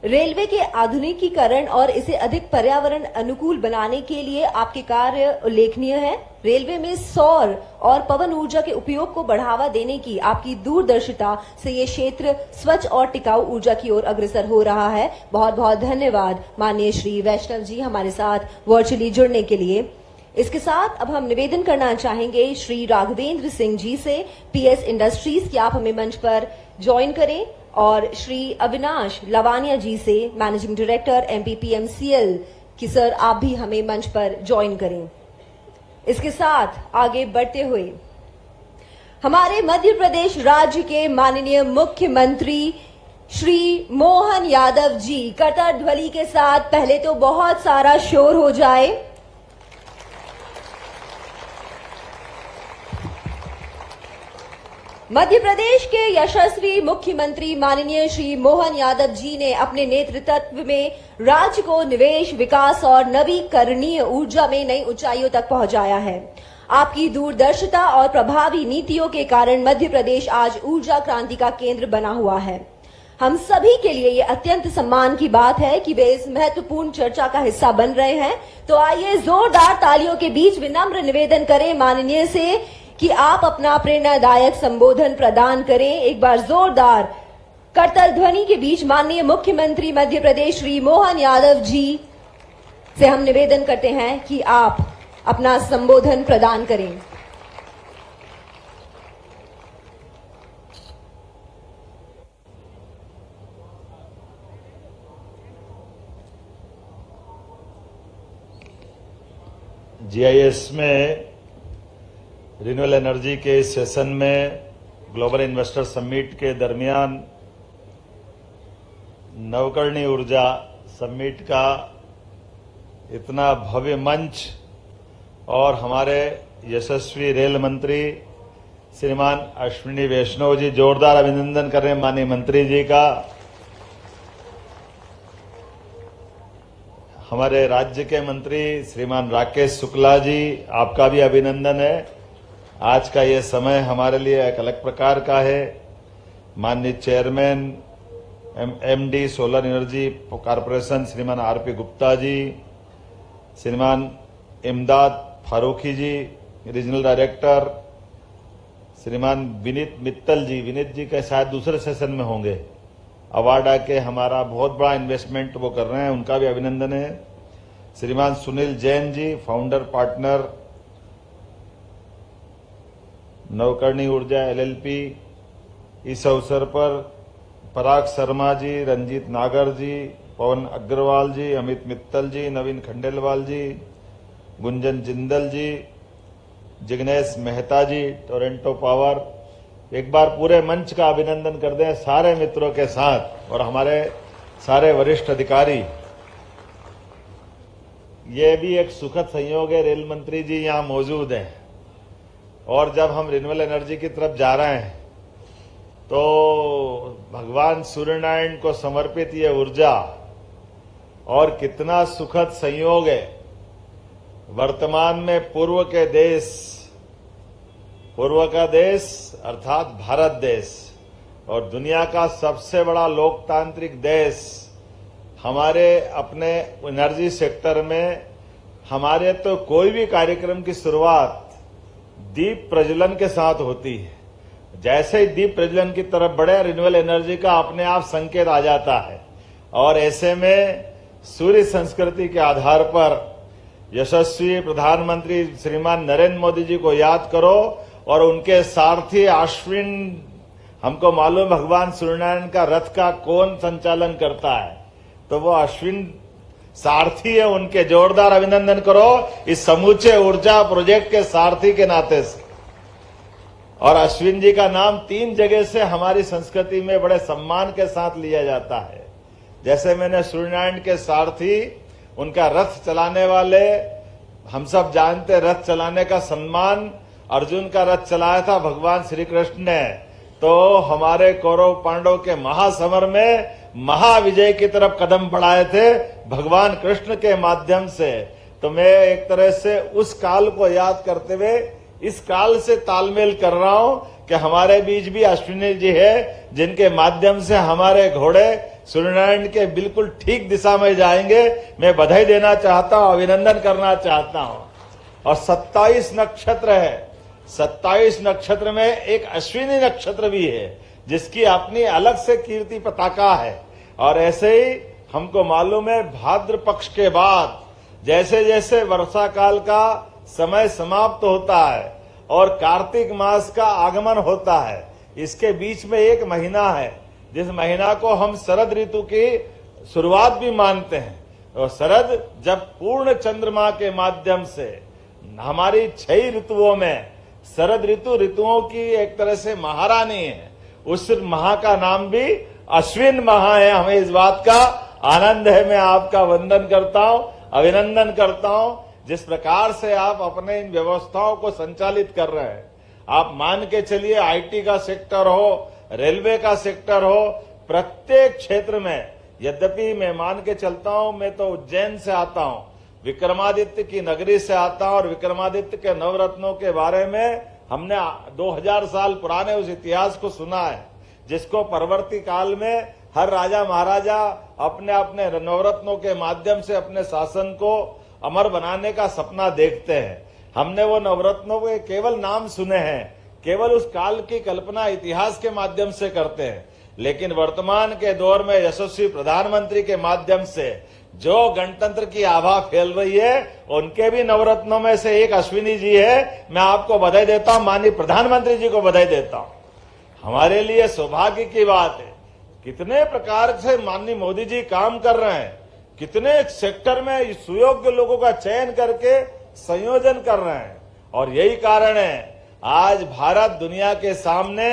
रेलवे के आधुनिकीकरण और इसे अधिक पर्यावरण अनुकूल बनाने के लिए आपके कार्य उल्लेखनीय है। रेलवे में सौर और पवन ऊर्जा के उपयोग को बढ़ावा देने की आपकी दूरदर्शिता से ये क्षेत्र स्वच्छ और टिकाऊ ऊर्जा की ओर अग्रसर हो रहा है। बहुत बहुत धन्यवाद माननीय श्री वैष्णव जी हमारे साथ वर्चुअली जुड़ने के लिए। इसके साथ अब हम निवेदन करना चाहेंगे श्री राघवेंद्र सिंह जी से पीएस इंडस्ट्रीज कि आप हमें मंच पर ज्वाइन करें, और श्री अविनाश लवानिया जी से मैनेजिंग डायरेक्टर MPPMCL कि सर आप भी हमें मंच पर ज्वाइन करें। इसके साथ आगे बढ़ते हुए हमारे मध्य प्रदेश राज्य के माननीय मुख्यमंत्री श्री मोहन यादव जी करताल ध्वनि के साथ पहले तो बहुत सारा शोर हो जाए। मध्य प्रदेश के यशस्वी मुख्यमंत्री माननीय श्री मोहन यादव जी ने अपने नेतृत्व में राज्य को निवेश, विकास और नवीकरणीय ऊर्जा में नई ऊंचाइयों तक पहुंचाया है। आपकी दूरदर्शिता और प्रभावी नीतियों के कारण मध्य प्रदेश आज ऊर्जा क्रांति का केंद्र बना हुआ है। हम सभी के लिए ये अत्यंत सम्मान की बात है कि वे इस महत्वपूर्ण चर्चा का हिस्सा बन रहे हैं। तो आइए जोरदार तालियों के बीच विनम्र निवेदन करें माननीय से कि आप अपना प्रेरणादायक संबोधन प्रदान करें। एक बार जोरदार करताल ध्वनि के बीच माननीय मुख्यमंत्री मध्य प्रदेश श्री मोहन यादव जी से हम निवेदन करते हैं कि आप अपना संबोधन प्रदान करें। GIS में रिन्यूएबल एनर्जी के इस सेशन में ग्लोबल इन्वेस्टर समिट के दरमियान नवकरणीय ऊर्जा समिट का इतना भव्य मंच और हमारे यशस्वी रेल मंत्री श्रीमान अश्विनी वैष्णव जी, जोरदार अभिनंदन कर रहे हैं माननीय मंत्री जी का। हमारे राज्य के मंत्री श्रीमान राकेश शुक्ला जी, आपका भी अभिनंदन है। आज का ये समय हमारे लिए एक अलग प्रकार का है। माननीय chairman MD solar energy corporation श्रीमान RP गुप्ता जी, श्रीमान इमदाद फारूकी जी रीजनल डायरेक्टर, श्रीमान विनीत मित्तल जी, विनीत जी का शायद दूसरे सेशन में होंगे, अवाडा के हमारा बहुत बड़ा इन्वेस्टमेंट वो कर रहे हैं, उनका भी अभिनंदन है। श्रीमान सुनील जैन जी, फाउंडर पार्टनर नवकर्णी ऊर्जा LLP, इस अवसर पर पराग शर्मा जी, रंजीत नागर जी, पवन अग्रवाल जी, अमित मित्तल जी, नवीन खंडेलवाल जी, गुंजन जिंदल जी, जिग्नेश मेहता जी, टोरंटो पावर, एक बार पूरे मंच का अभिनंदन कर दें सारे मित्रों के साथ और हमारे सारे वरिष्ठ अधिकारी। ये भी एक सुखद संयोग है, रेल मंत्री जी यहां मौजूद हैं और जब हम रिन्यूएबल एनर्जी की तरफ जा रहे हैं तो भगवान सूर्यनारायण को समर्पित ये ऊर्जा और कितना सुखद संयोग है। वर्तमान में पूर्व का देश अर्थात भारत देश और दुनिया का सबसे बड़ा लोकतांत्रिक देश हमारे अपने एनर्जी सेक्टर में, हमारे तो कोई भी कार्यक्रम की शुरुआत दीप प्रज्वलन के साथ होती है। जैसे ही दीप प्रज्वलन की तरफ बढ़े, रिन्यूएबल एनर्जी का अपने आप संकेत आ जाता है और ऐसे में सूर्य संस्कृति के आधार पर यशस्वी प्रधानमंत्री श्रीमान नरेंद्र मोदी जी को याद करो और उनके सारथी अश्विन, हमको मालूम भगवान सूर्यनारायण का रथ का कौन संचालन करता है, तो वो अश्विन सारथी है, उनके जोरदार अभिनंदन करो इस समूचे ऊर्जा प्रोजेक्ट के सारथी के नाते से। और अश्विन जी का नाम 3 जगह से हमारी संस्कृति में बड़े सम्मान के साथ लिया जाता है। जैसे मैंने सूर्यनारायण के सारथी, उनका रथ चलाने वाले, हम सब जानते रथ चलाने का सम्मान अर्जुन का रथ चलाया था भगवान श्री कृष्ण ने, तो हमारे कौरव पांडव के महासमर में महाविजय की तरफ कदम बढ़ाए थे भगवान कृष्ण के माध्यम से। तो मैं एक तरह से उस काल को याद करते हुए इस काल से तालमेल कर रहा हूं कि हमारे बीच भी अश्विनी जी है, जिनके माध्यम से हमारे घोड़े सूर्यनारायण के बिल्कुल ठीक दिशा में जाएंगे। मैं बधाई देना चाहता हूं, अभिनंदन करना चाहता हूं। और 27 नक्षत्र है, 27 नक्षत्र में एक अश्विनी नक्षत्र भी है जिसकी अपनी अलग से कीर्ति पताका है। और ऐसे ही हमको मालूम है भाद्र पक्ष के बाद जैसे जैसे वर्षा काल का समय समाप्त होता है और कार्तिक मास का आगमन होता है, इसके बीच में एक महीना है जिस महीना को हम शरद ऋतु की शुरुआत भी मानते हैं। और शरद जब पूर्ण चंद्रमा के माध्यम से हमारी 6 ऋतुओं में शरद ऋतु ऋतुओं की एक तरह से महारानी है, उस माह का नाम भी अश्विन माह है। हमें इस बात का आनंद है। मैं आपका वंदन करता हूं, अभिनंदन करता हूं जिस प्रकार से आप अपने इन व्यवस्थाओं को संचालित कर रहे हैं। आप मान के चलिए IT का सेक्टर हो, रेलवे का सेक्टर हो, प्रत्येक क्षेत्र में, यद्यपि मैं मान के चलता हूं, मैं तो उज्जैन से आता हूं, विक्रमादित्य की नगरी से आता हूं और विक्रमादित्य के नवरत्नों के बारे में हमने 2000 साल पुराने उस इतिहास को सुना है, जिसको परवर्ती काल में हर राजा महाराजा अपने अपने नवरत्नों के माध्यम से अपने शासन को अमर बनाने का सपना देखते हैं। हमने वो नवरत्नों के केवल नाम सुने हैं, केवल उस काल की कल्पना इतिहास के माध्यम से करते हैं। लेकिन वर्तमान के दौर में यशस्वी प्रधानमंत्री के माध्यम से जो गणतंत्र की आभा फैल रही है, उनके भी नवरत्नों में से एक अश्विनी जी है। मैं आपको बधाई देता हूं, माननीय प्रधानमंत्री जी को बधाई देता हूं। हमारे लिए सौभाग्य की बात है, कितने प्रकार से माननीय मोदी जी काम कर रहे हैं, कितने सेक्टर में सुयोग्य लोगों का चयन करके संयोजन कर रहे हैं। और यही कारण है आज भारत दुनिया के सामने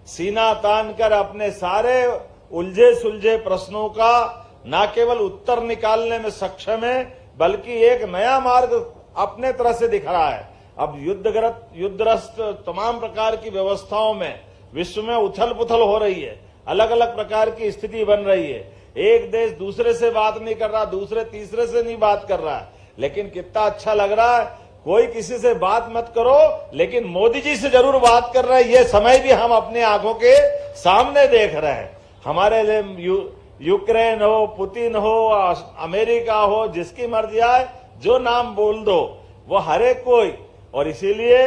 सीना तान कर अपने सारे उलझे सुलझे प्रश्नों का न केवल उत्तर निकालने में सक्षम है, बल्कि एक नया मार्ग अपने तरह से दिख रहा है। अब युद्धग्रस्त तमाम प्रकार की व्यवस्थाओं में विश्व में उथल पुथल हो रही है, अलग अलग प्रकार की स्थिति बन रही है। एक देश दूसरे से बात नहीं कर रहा, दूसरे तीसरे से नहीं बात कर रहा है। लेकिन कितना अच्छा लग रहा है, कोई किसी से बात मत करो, लेकिन मोदी जी से जरूर बात कर रहे हैं। ये समय भी हम अपनी आंखों के सामने देख रहे हैं। हमारे लिए यूक्रेन हो, पुतिन हो, अमेरिका हो, जिसकी मर्जी आए जो नाम बोल दो, वो हर एक कोई। और इसीलिए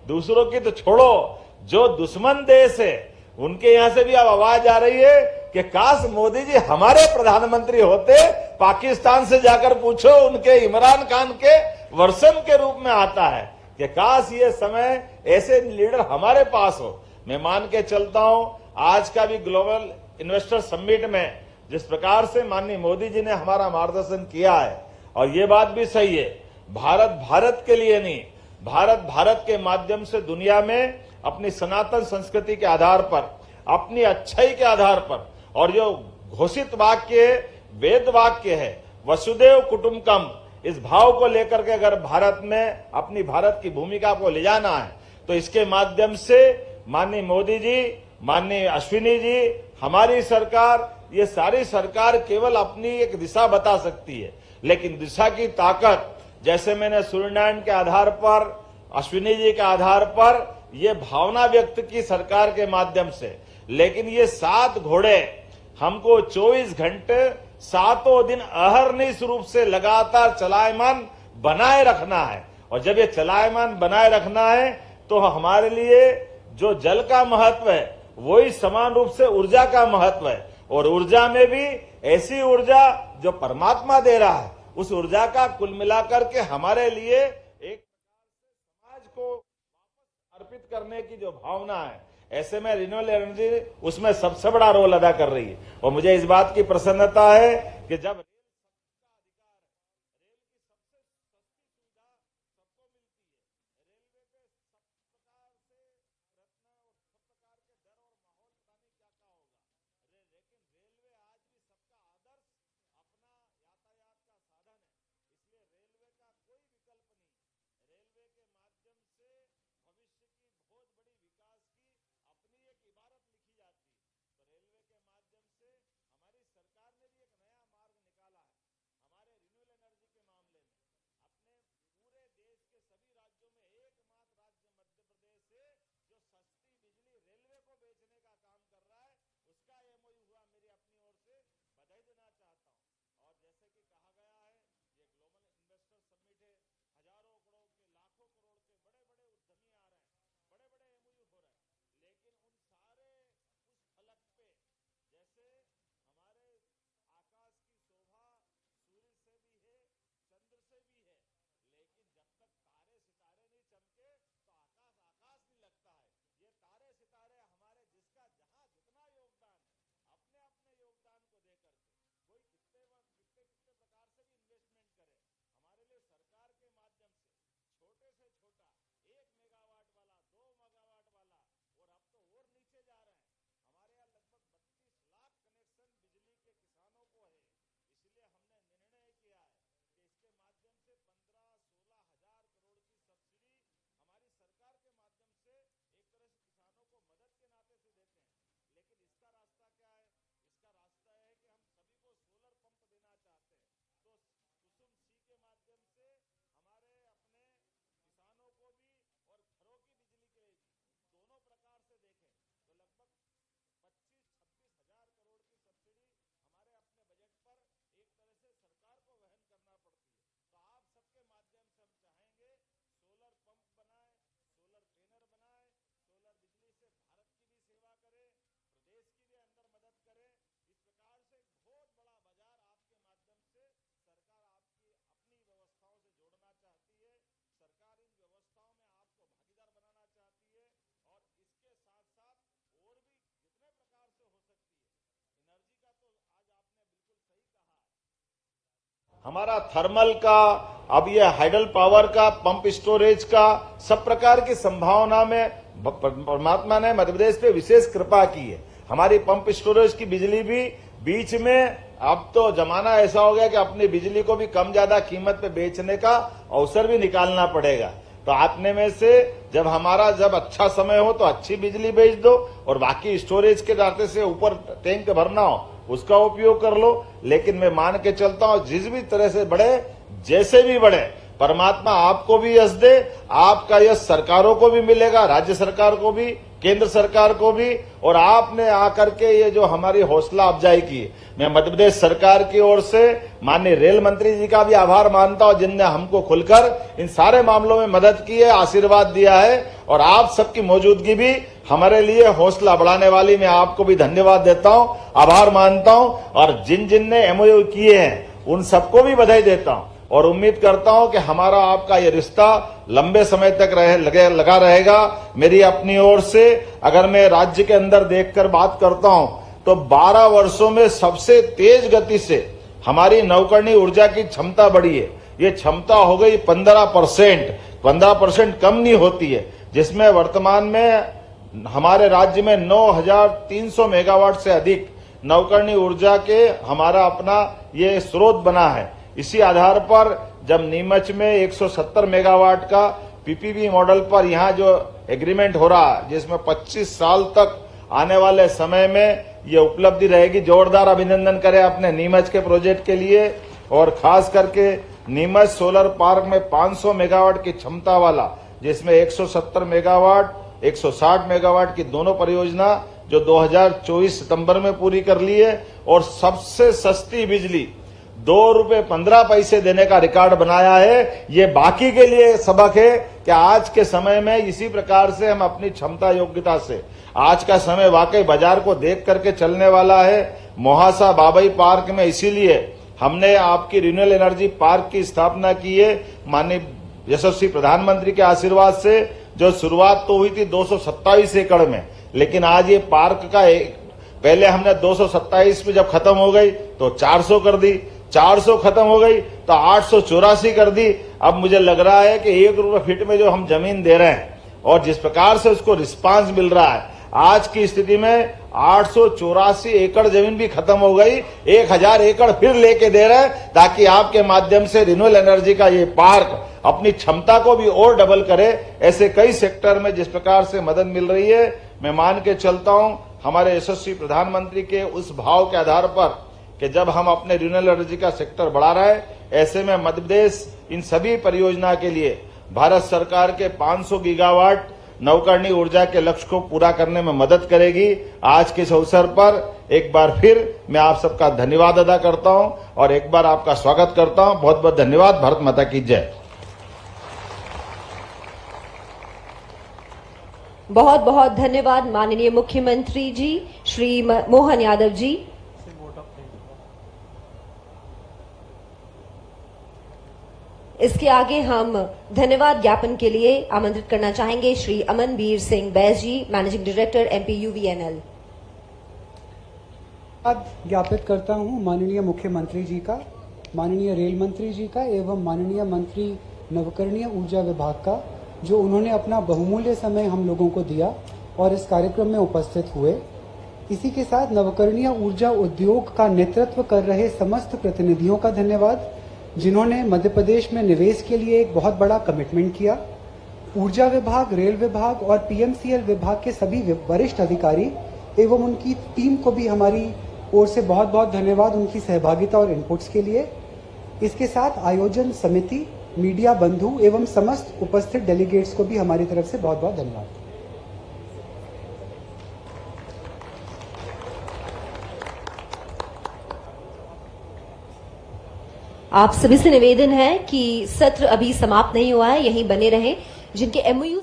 दूसरों की तो छोड़ो, जो दुश्मन देश है उनके यहां से भी अब आवाज आ रही है कि काश मोदी जी हमारे प्रधानमंत्री होते। पाकिस्तान से जाकर पूछो, उनके इमरान खान के वर्षन के रूप में आता है कि काश ये समय ऐसे लीडर हमारे पास हो। मैं मान के चलता हूं आज का भी ग्लोबल इन्वेस्टर समिट में जिस प्रकार से माननीय मोदी जी ने हमारा मार्गदर्शन किया है, और ये बात भी सही है, भारत भारत के लिए नहीं, भारत भारत के माध्यम से दुनिया में अपनी सनातन संस्कृति के आधार पर, अपनी अच्छाई के आधार पर, और जो घोषित वाक्य वेद वाक्य है वसुदेव कुटुंबकम, इस भाव को लेकर के अगर भारत में अपनी भारत की भूमिका को ले जाना है तो इसके माध्यम से माननीय मोदी जी, माननीय अश्विनी जी, हमारी सरकार, ये सारी सरकार केवल अपनी एक दिशा बता सकती है, लेकिन दिशा की ताकत जैसे मैंने सूर्यनारायण के आधार पर, अश्विनी जी के आधार पर ये भावना व्यक्त की सरकार के माध्यम से, लेकिन ये 7 घोड़े हमको 24 घंटे 7 दिन अहरनिश रूप से लगातार चलायमान बनाए रखना है। और जब ये चलायमान बनाए रखना है तो हमारे लिए जो जल का महत्व है वही समान रूप से ऊर्जा का महत्व है, और ऊर्जा में भी ऐसी ऊर्जा जो परमात्मा दे रहा है, उस ऊर्जा का कुल मिलाकर के हमारे लिए एक समाज को अर्पित करने की जो भावना है, ऐसे में रिन्यूएबल एनर्जी उसमें सबसे बड़ा रोल अदा कर रही है। और मुझे इस बात की प्रसन्नता है कि जब हमारा थर्मल का, अब ये हाइडल पावर का, पंप स्टोरेज का, सब प्रकार की संभावना में परमात्मा ने मध्य प्रदेश पे विशेष कृपा की है। हमारी पंप स्टोरेज की बिजली भी बीच में, अब तो जमाना ऐसा हो गया कि अपनी बिजली को भी कम ज्यादा कीमत पे बेचने का अवसर भी निकालना पड़ेगा। तो आपने में से जब अच्छा समय हो तो अच्छी बिजली बेच दो, और बाकी स्टोरेज के नाते से ऊपर टैंक भरना हो उसका उपयोग कर लो। लेकिन मैं मान के चलता हूं जिस भी तरह से बढ़े, जैसे भी बढ़े, परमात्मा आपको भी यश दे, आपका यश सरकारों को भी मिलेगा, राज्य सरकार को भी, केंद्र सरकार को भी, और आपने आकर के ये जो हमारी हौसला अफजाई की, मैं मध्य प्रदेश सरकार की ओर से माननीय रेल मंत्री जी का भी आभार मानता हूं, जिनने हमको खुलकर इन सारे मामलों में मदद की है, आशीर्वाद दिया है, और आप सबकी मौजूदगी भी हमारे लिए हौसला बढ़ाने वाली। मैं आपको भी धन्यवाद देता हूं, आभार मानता हूं, और जिन जिन ने एमओयू किए हैं उन सबको भी बधाई देता हूं, और उम्मीद करता हूं कि हमारा आपका ये रिश्ता लंबे समय तक लगा रहेगा। मेरी अपनी ओर से अगर मैं राज्य के अंदर देखकर बात करता हूं तो 12 वर्षों में सबसे तेज गति से हमारी नवकरणीय ऊर्जा की क्षमता बढ़ी है। ये क्षमता हो गई 15% कम नहीं होती है, जिसमें वर्तमान में हमारे राज्य में 9,300 मेगावाट से अधिक नवकरणीय ऊर्जा के हमारा अपना ये स्रोत बना है। इसी आधार पर जब नीमच में 170 मेगावाट का पीपीपी मॉडल पर यहाँ जो एग्रीमेंट हो रहा है, जिसमें 25 साल तक आने वाले समय में ये उपलब्धि रहेगी, जोरदार अभिनंदन करें अपने नीमच के प्रोजेक्ट के लिए। और खास करके नीमच सोलर पार्क में 500 मेगावाट की क्षमता वाला, जिसमें 170 मेगावाट 160 मेगावाट की दोनों परियोजना जो 2024 सितंबर में पूरी कर ली है, और सबसे सस्ती बिजली ₹2.15 देने का रिकॉर्ड बनाया है। ये बाकी के लिए सबक है कि आज के समय में इसी प्रकार से हम अपनी क्षमता योग्यता से, आज का समय वाकई बाजार को देख करके चलने वाला है। मोहासा बाबई पार्क में इसीलिए हमने आपकी रिन्यूएबल एनर्जी पार्क की स्थापना की है, माननीय यशस्वी प्रधानमंत्री के आशीर्वाद से। जो शुरुआत तो हुई थी 227 एकड़ में, लेकिन आज ये पार्क का पहले हमने 227 में जब खत्म हो गई तो 400 कर दी, 400 खत्म हो गई तो 884 कर दी। अब मुझे लग रहा है कि ₹1 फीट में जो हम जमीन दे रहे हैं और जिस प्रकार से उसको रिस्पांस मिल रहा है, आज की स्थिति में 884 एकड़ जमीन भी खत्म हो गई, 1000 एकड़ फिर लेके दे रहे हैं, ताकि आपके माध्यम से रिन्यूएबल एनर्जी का ये पार्क अपनी क्षमता को भी और डबल करे। ऐसे कई सेक्टर में जिस प्रकार से मदद मिल रही है, मैं मान के चलता हूं हमारे यशस्वी प्रधानमंत्री के उस भाव के आधार पर कि जब हम अपने रिन्यूएबल एनर्जी का सेक्टर बढ़ा रहे हैं, ऐसे में मध्य प्रदेश इन सभी परियोजना के लिए भारत सरकार के 500 गीगावाट नवकरणीय ऊर्जा के लक्ष्य को पूरा करने में मदद करेगी। आज के इस अवसर पर एक बार फिर मैं आप सबका धन्यवाद अदा करता हूं और एक बार आपका स्वागत करता हूं। बहुत बहुत धन्यवाद। भारत माता की जय। बहुत बहुत धन्यवाद माननीय मुख्यमंत्री जी श्री मोहन यादव जी। इसके आगे हम धन्यवाद ज्ञापन के लिए आमंत्रित करना चाहेंगे श्री अमनबीर सिंह बैस जी, मैनेजिंग डायरेक्टर MPUVNL। ज्ञापित करता हूं माननीय मुख्यमंत्री जी का, माननीय रेल मंत्री जी का एवं माननीय मंत्री नवकरणीय ऊर्जा विभाग का, जो उन्होंने अपना बहुमूल्य समय हम लोगों को दिया और इस कार्यक्रम में उपस्थित हुए। इसी के साथ नवकरणीय ऊर्जा उद्योग का नेतृत्व कर रहे समस्त प्रतिनिधियों का धन्यवाद, जिन्होंने मध्य प्रदेश में निवेश के लिए एक बहुत बड़ा कमिटमेंट किया। ऊर्जा विभाग, रेल विभाग और PMCL विभाग के सभी वरिष्ठ अधिकारी एवं उनकी टीम को भी हमारी ओर से बहुत बहुत धन्यवाद उनकी सहभागिता और इनपुट्स के लिए। इसके साथ आयोजन समिति, मीडिया बंधु एवं समस्त उपस्थित डेलीगेट्स को भी हमारी तरफ से बहुत बहुत धन्यवाद। आप सभी से निवेदन है कि सत्र अभी समाप्त नहीं हुआ है, यहीं बने रहें। जिनके MOU